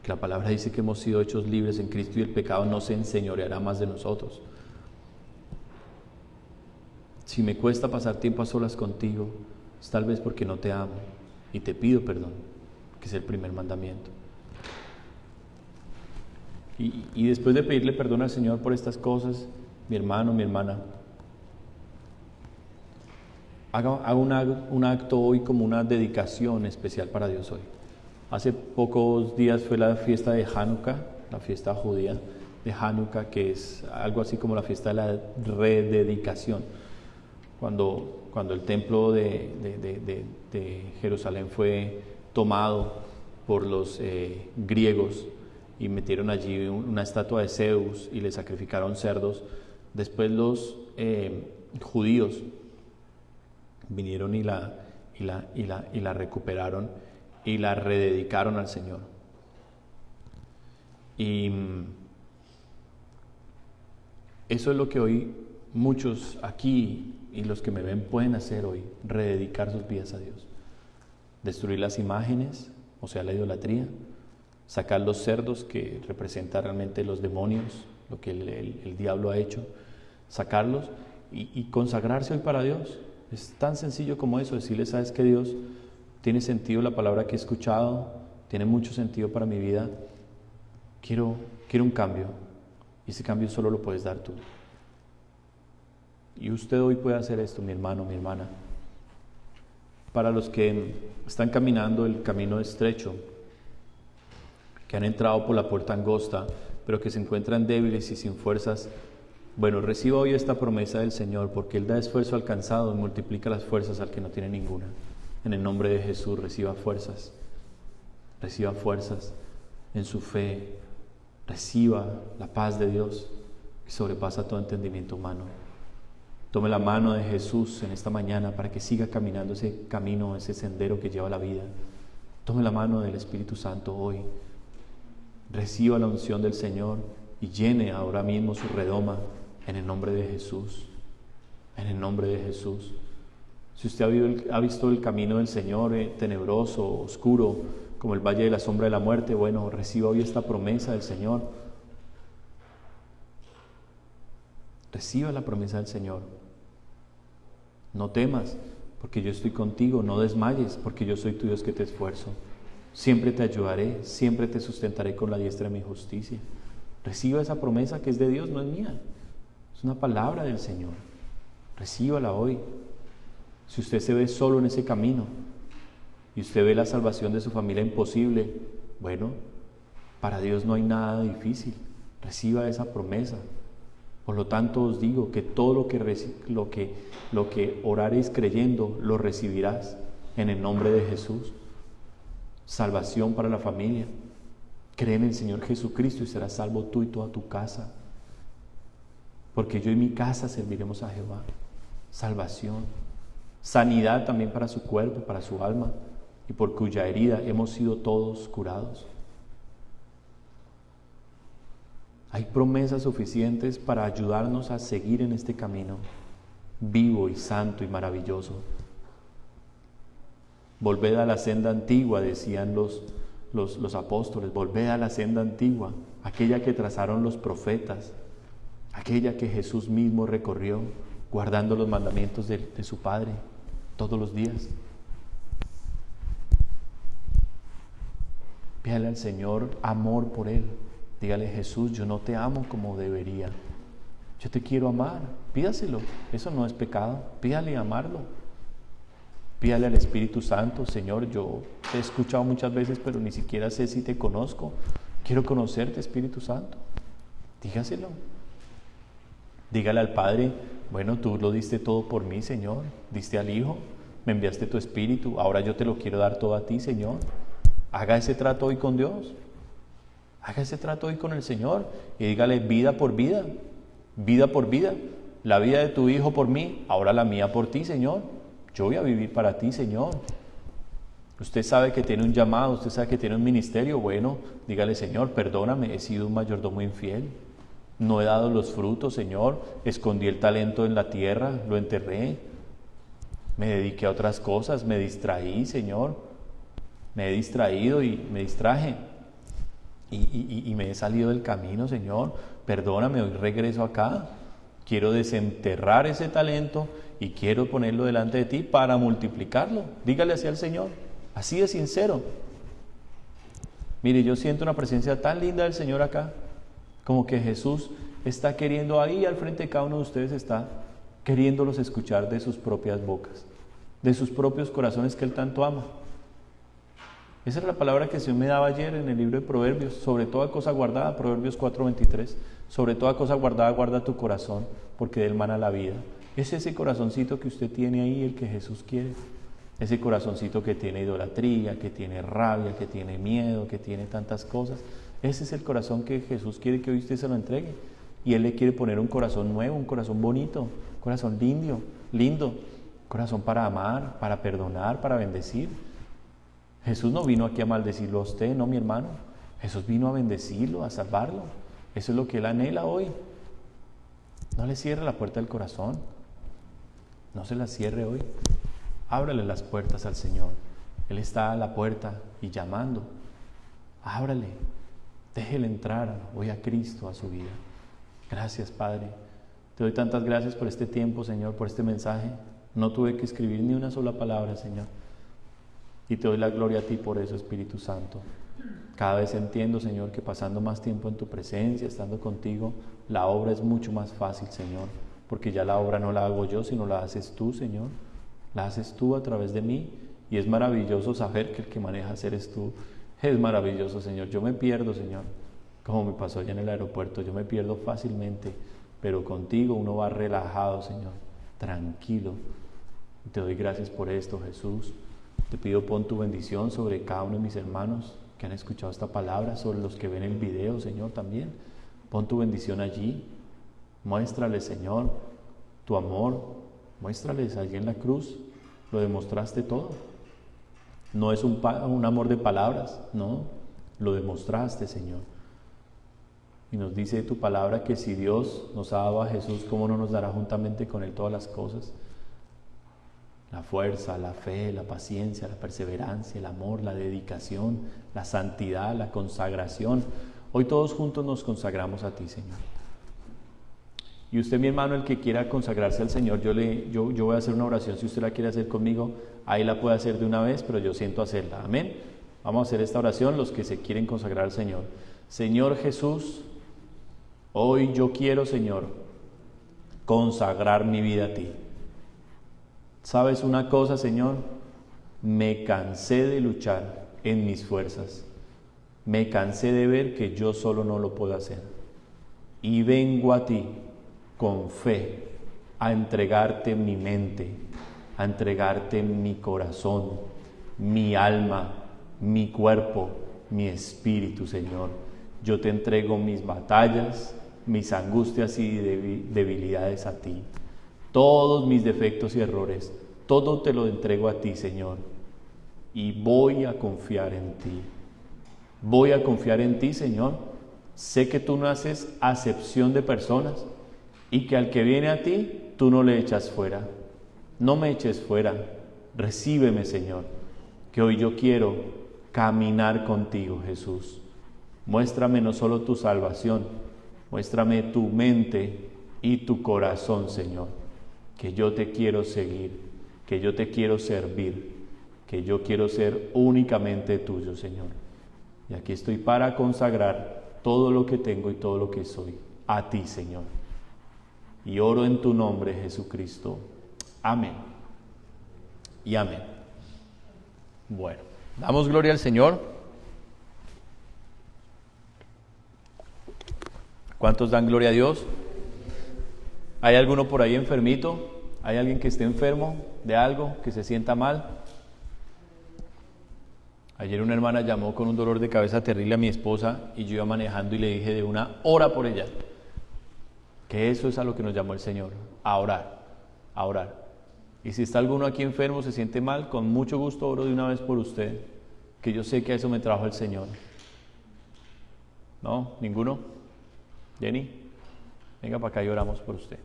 Speaker 1: Que la palabra dice que hemos sido hechos libres en Cristo y el pecado no se enseñoreará más de nosotros. Si me cuesta pasar tiempo a solas contigo, es tal vez porque no te amo y te pido perdón, que es el primer mandamiento. Y después de pedirle perdón al Señor por estas cosas, mi hermano, mi hermana, haga un acto hoy como una dedicación especial para Dios hoy. Hace pocos días fue la fiesta de Hanukkah, la fiesta judía de Hanukkah, que es algo así como la fiesta de la rededicación. Cuando el templo de Jerusalén fue tomado por los griegos y metieron allí una estatua de Zeus y le sacrificaron cerdos, después los judíos vinieron y la recuperaron y la rededicaron al Señor. Y Eso es lo que hoy muchos aquí y los que me ven pueden hacer hoy, rededicar sus vidas a Dios. Destruir las imágenes, o sea, la idolatría, sacar los cerdos que representan realmente los demonios, lo que el diablo ha hecho, sacarlos y consagrarse hoy para Dios. Es tan sencillo como eso, decirle, sabes que Dios, tiene sentido la palabra que he escuchado, tiene mucho sentido para mi vida, quiero un cambio, y ese cambio solo lo puedes dar tú. Y usted hoy puede hacer esto, mi hermano, mi hermana. Para los que están caminando el camino estrecho, que han entrado por la puerta angosta, pero que se encuentran débiles y sin fuerzas, bueno, reciba hoy esta promesa del Señor, porque Él da esfuerzo al cansado y multiplica las fuerzas al que no tiene ninguna. En el nombre de Jesús, reciba fuerzas en su fe, reciba la paz de Dios que sobrepasa todo entendimiento humano. Tome la mano de Jesús en esta mañana para que siga caminando ese camino, ese sendero que lleva a la vida. Tome la mano del Espíritu Santo hoy. Reciba la unción del Señor y llene ahora mismo su redoma en el nombre de Jesús. En el nombre de Jesús. Si usted ha visto el camino del Señor tenebroso, oscuro, como el valle de la sombra de la muerte, bueno, reciba hoy esta promesa del Señor. Reciba la promesa del Señor. No temas, porque yo estoy contigo. No desmayes, porque yo soy tu Dios que te esfuerzo. Siempre te ayudaré, siempre te sustentaré con la diestra de mi justicia. Reciba esa promesa que es de Dios, no es mía. Es una palabra del Señor. Recíbala hoy. Si usted se ve solo en ese camino y usted ve la salvación de su familia imposible, bueno, para Dios no hay nada difícil. Reciba esa promesa. Por lo tanto os digo que todo lo que oraréis creyendo, lo recibirás en el nombre de Jesús. Salvación para la familia. Cree en el Señor Jesucristo y serás salvo tú y toda tu casa. Porque yo y mi casa serviremos a Jehová. Salvación. Sanidad también para su cuerpo, para su alma, y por cuya herida hemos sido todos curados. Hay promesas suficientes para ayudarnos a seguir en este camino vivo y santo y maravilloso. Volved a la senda antigua, decían los apóstoles, volved a la senda antigua, aquella que trazaron los profetas, aquella que Jesús mismo recorrió, guardando los mandamientos de su Padre todos los días. Pídale al Señor amor por Él. Dígale, Jesús, yo no te amo como debería. Yo te quiero amar. Pídaselo. Eso no es pecado. Pídale amarlo. Pídale al Espíritu Santo, Señor, yo te he escuchado muchas veces, pero ni siquiera sé si te conozco. Quiero conocerte, Espíritu Santo. Dígaselo. Dígale al Padre, bueno, tú lo diste todo por mí, Señor. Diste al Hijo, me enviaste tu Espíritu. Ahora yo te lo quiero dar todo a ti, Señor. Haga ese trato hoy con Dios. Haga ese trato hoy con el Señor y dígale vida por vida, vida por vida. La vida de tu hijo por mí, ahora la mía por ti, Señor. Yo voy a vivir para ti, Señor. Usted sabe que tiene un llamado, usted sabe que tiene un ministerio. Bueno, dígale, Señor, perdóname, he sido un mayordomo infiel. No he dado los frutos, Señor. Escondí el talento en la tierra, lo enterré. Me dediqué a otras cosas, me distraí, Señor. Me he distraído y me distraje. Y me he salido del camino, Señor. Perdóname, hoy regreso acá. Quiero desenterrar ese talento y quiero ponerlo delante de ti para multiplicarlo. Dígale así al Señor, así de sincero. Mire, yo siento una presencia tan linda del Señor acá, como que Jesús está queriendo ahí al frente de cada uno de ustedes, está queriéndolos escuchar de sus propias bocas, de sus propios corazones que Él tanto ama. Esa es la palabra que el Señor me daba ayer en el libro de Proverbios, sobre toda cosa guardada, Proverbios 4:23, sobre toda cosa guardada guarda tu corazón, porque de él mana la vida. Es ese corazoncito que usted tiene ahí el que Jesús quiere, ese corazoncito que tiene idolatría, que tiene rabia, que tiene miedo, que tiene tantas cosas. Ese es el corazón que Jesús quiere que hoy usted se lo entregue, y Él le quiere poner un corazón nuevo, un corazón bonito, un corazón lindo, corazón para amar, para perdonar, para bendecir. Jesús no vino aquí a maldecirlo a usted, no, mi hermano. Jesús vino a bendecirlo, a salvarlo. Eso es lo que Él anhela hoy. No le cierre la puerta del corazón. No se la cierre hoy. Ábrale las puertas al Señor. Él está a la puerta y llamando. Ábrale. Déjele entrar hoy a Cristo, a su vida. Gracias, Padre. Te doy tantas gracias por este tiempo, Señor, por este mensaje. No tuve que escribir ni una sola palabra, Señor. Y te doy la gloria a ti por eso, Espíritu Santo. Cada vez entiendo, Señor, que pasando más tiempo en tu presencia, estando contigo, la obra es mucho más fácil, Señor. Porque ya la obra no la hago yo, sino la haces tú, Señor. La haces tú a través de mí. Y es maravilloso saber que el que manejas eres tú. Es maravilloso, Señor. Yo me pierdo, Señor, como me pasó allá en el aeropuerto. Yo me pierdo fácilmente, pero contigo uno va relajado, Señor, tranquilo. Y te doy gracias por esto, Jesús. Te pido, pon tu bendición sobre cada uno de mis hermanos que han escuchado esta palabra, sobre los que ven el video, Señor, también. Pon tu bendición allí. Muéstrales, Señor, tu amor. Muéstrales allí en la cruz. Lo demostraste todo. No es un amor de palabras, no. Lo demostraste, Señor. Y nos dice tu palabra que si Dios nos ha dado a Jesús, ¿cómo no nos dará juntamente con Él todas las cosas? La fuerza, la fe, la paciencia, la perseverancia, el amor, la dedicación, la santidad, la consagración. Hoy todos juntos nos consagramos a ti, Señor. Y usted, mi hermano, el que quiera consagrarse al Señor, yo voy a hacer una oración. Si usted la quiere hacer conmigo, ahí la puede hacer de una vez, pero yo siento hacerla. Amén. Vamos a hacer esta oración los que se quieren consagrar al Señor. Señor Jesús, hoy yo quiero, Señor, consagrar mi vida a ti. ¿Sabes una cosa, Señor? Me cansé de luchar en mis fuerzas. Me cansé de ver que yo solo no lo puedo hacer. Y vengo a ti con fe a entregarte mi mente, a entregarte mi corazón, mi alma, mi cuerpo, mi espíritu, Señor. Yo te entrego mis batallas, mis angustias y debilidades a ti. Todos mis defectos y errores, todo te lo entrego a ti, Señor. Y voy a confiar en ti. Voy a confiar en ti, Señor. Sé que tú no haces acepción de personas y que al que viene a ti, tú no le echas fuera. No me eches fuera. Recíbeme, Señor, que hoy yo quiero caminar contigo, Jesús. Muéstrame no solo tu salvación, muéstrame tu mente y tu corazón, Señor, que yo te quiero seguir, que yo te quiero servir, que yo quiero ser únicamente tuyo, Señor. Y aquí estoy para consagrar todo lo que tengo y todo lo que soy a ti, Señor. Y oro en tu nombre, Jesucristo. Amén. Y amén. Bueno, damos gloria al Señor. ¿Cuántos dan gloria a Dios? ¿Hay alguno por ahí enfermito? ¿Hay alguien que esté enfermo de algo, que se sienta mal? Ayer una hermana llamó con un dolor de cabeza terrible a mi esposa y yo iba manejando y le dije de una hora por ella. Que eso es a lo que nos llamó el Señor, a orar, a orar. Y si está alguno aquí enfermo, se siente mal, con mucho gusto oro de una vez por usted, que yo sé que a eso me trajo el Señor. ¿No? ¿Ninguno? ¿Jenny? Venga para acá y oramos por usted.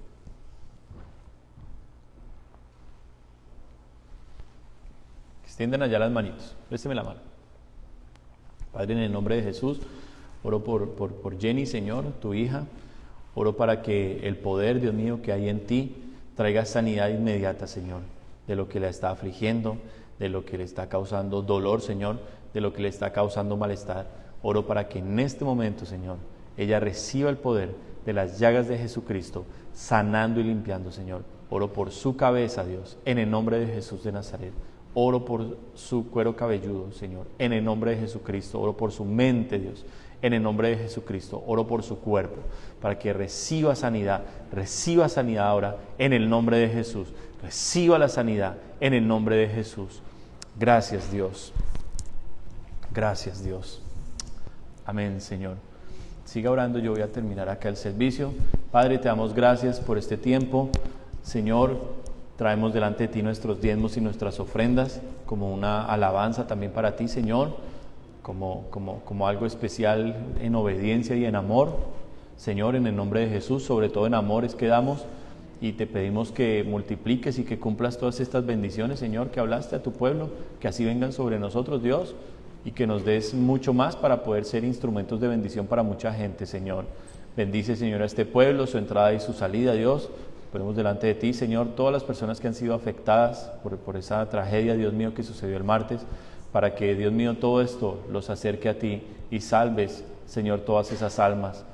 Speaker 1: Extiendan allá las manitos, présteme la mano. Padre, en el nombre de Jesús, oro por Jenny, Señor, tu hija. Oro para que el poder, Dios mío, que hay en ti, traiga sanidad inmediata, Señor, de lo que le está afligiendo, de lo que le está causando dolor, Señor, de lo que le está causando malestar. Oro para que en este momento, Señor, ella reciba el poder de las llagas de Jesucristo, sanando y limpiando, Señor. Oro por su cabeza, Dios, en el nombre de Jesús de Nazaret. Oro por su cuero cabelludo, Señor, en el nombre de Jesucristo. Oro por su mente, Dios, en el nombre de Jesucristo. Oro por su cuerpo, para que reciba sanidad ahora, en el nombre de Jesús. Reciba la sanidad, en el nombre de Jesús. Gracias, Dios. Gracias, Dios. Amén, Señor. Siga orando, yo voy a terminar acá el servicio. Padre, te damos gracias por este tiempo. Señor, traemos delante de ti nuestros diezmos y nuestras ofrendas como una alabanza también para ti, Señor, como algo especial en obediencia y en amor. Señor, en el nombre de Jesús, sobre todo en amores que damos, y te pedimos que multipliques y que cumplas todas estas bendiciones, Señor, que hablaste a tu pueblo, que así vengan sobre nosotros, Dios, y que nos des mucho más para poder ser instrumentos de bendición para mucha gente, Señor. Bendice, Señor, a este pueblo, su entrada y su salida, Dios. Ponemos delante de ti, Señor, todas las personas que han sido afectadas por esa tragedia, Dios mío, que sucedió el martes, para que, Dios mío, todo esto los acerque a ti y salves, Señor, todas esas almas.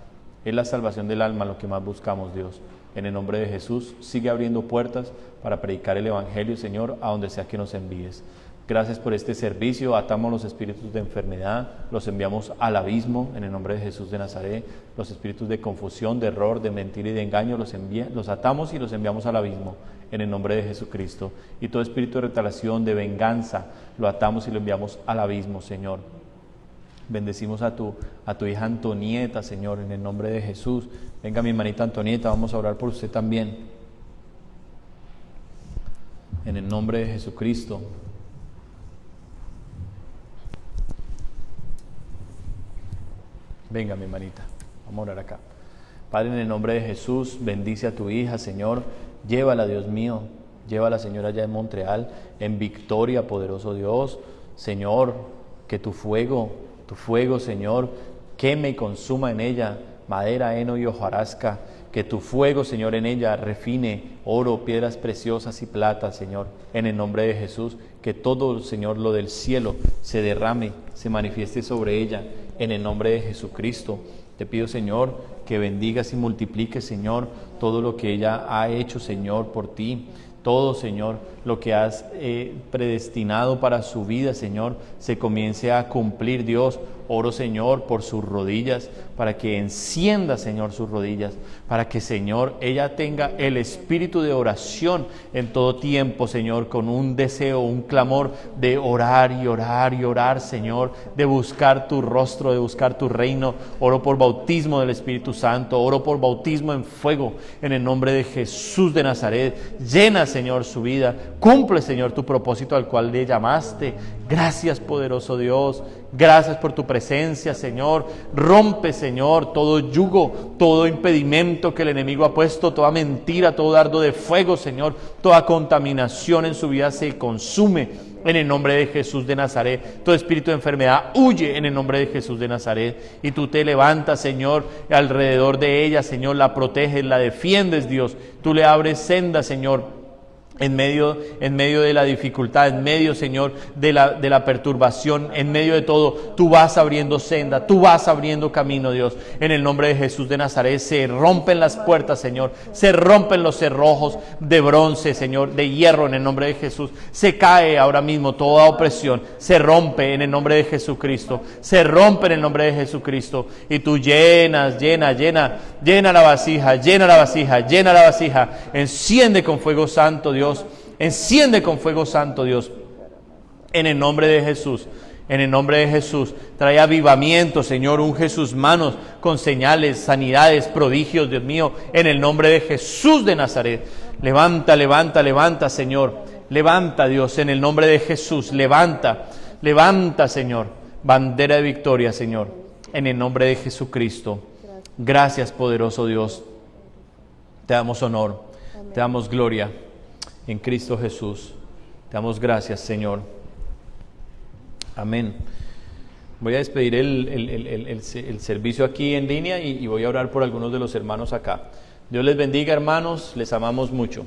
Speaker 1: Es la salvación del alma lo que más buscamos, Dios. En el nombre de Jesús, sigue abriendo puertas para predicar el Evangelio, Señor, a donde sea que nos envíes. Gracias por este servicio. Atamos los espíritus de enfermedad, los enviamos al abismo en el nombre de Jesús de Nazaret. Los espíritus de confusión, de error, de mentira y de engaño los atamos y los enviamos al abismo en el nombre de Jesucristo. Y todo espíritu de retaliación, de venganza, lo atamos y lo enviamos al abismo, Señor. Bendecimos a tu hija Antonieta, Señor, en el nombre de Jesús. Venga, mi hermanita Antonieta, vamos a orar por usted también. En el nombre de Jesucristo. Venga, mi hermanita, vamos a orar acá. Padre, en el nombre de Jesús, bendice a tu hija, Señor. Llévala, Dios mío. Llévala, Señor, allá en Montreal, en victoria, poderoso Dios. Señor, que tu fuego, Señor, queme y consuma en ella madera, heno y hojarasca. Que tu fuego, Señor, en ella refine oro, piedras preciosas y plata, Señor, en el nombre de Jesús. Que todo, Señor, lo del cielo se derrame, se manifieste sobre ella, en el nombre de Jesucristo. Te pido, Señor, que bendigas y multipliques, Señor, todo lo que ella ha hecho, Señor, por ti. Todo, Señor, lo que has predestinado para su vida, Señor, se comience a cumplir, Dios. Oro, Señor, por sus rodillas, para que encienda, Señor, sus rodillas, para que, Señor, ella tenga el espíritu de oración en todo tiempo, Señor, con un deseo, un clamor de orar y orar y orar, Señor, de buscar tu rostro, de buscar tu reino. Oro por bautismo del Espíritu Santo, oro por bautismo en fuego, en el nombre de Jesús de Nazaret. Llena, Señor, su vida. Cumple, Señor, tu propósito al cual le llamaste. Gracias, poderoso Dios. Gracias por tu presencia, Señor. Rompe, Señor, todo yugo, todo impedimento que el enemigo ha puesto, toda mentira, todo dardo de fuego, Señor. Toda contaminación en su vida se consume en el nombre de Jesús de Nazaret. Todo espíritu de enfermedad huye en el nombre de Jesús de Nazaret. Y tú te levantas, Señor, alrededor de ella, Señor, la proteges, la defiendes, Dios. Tú le abres senda, Señor, en medio de la dificultad, en medio, Señor, de la perturbación, en medio de todo, tú vas abriendo senda, tú vas abriendo camino, Dios. En el nombre de Jesús de Nazaret se rompen las puertas, Señor, se rompen los cerrojos de bronce, Señor, de hierro, en el nombre de Jesús. Se cae ahora mismo toda opresión, se rompe en el nombre de Jesucristo, se rompe en el nombre de Jesucristo. Y tú llena la vasija, llena la vasija, enciende con fuego santo, Dios. Enciende con fuego santo, Dios, en el nombre de Jesús, en el nombre de Jesús. Trae avivamiento, Señor, unge sus manos con señales, sanidades, prodigios, Dios mío, en el nombre de Jesús de Nazaret. Levanta, Señor, levanta, Dios, en el nombre de Jesús, levanta, Señor, bandera de victoria, Señor, en el nombre de Jesucristo. Gracias, poderoso Dios, te damos honor, te damos gloria. En Cristo Jesús, te damos gracias, Señor. Amén. Voy a despedir el servicio aquí en línea y voy a orar por algunos de los hermanos acá. Dios les bendiga, hermanos, les amamos mucho.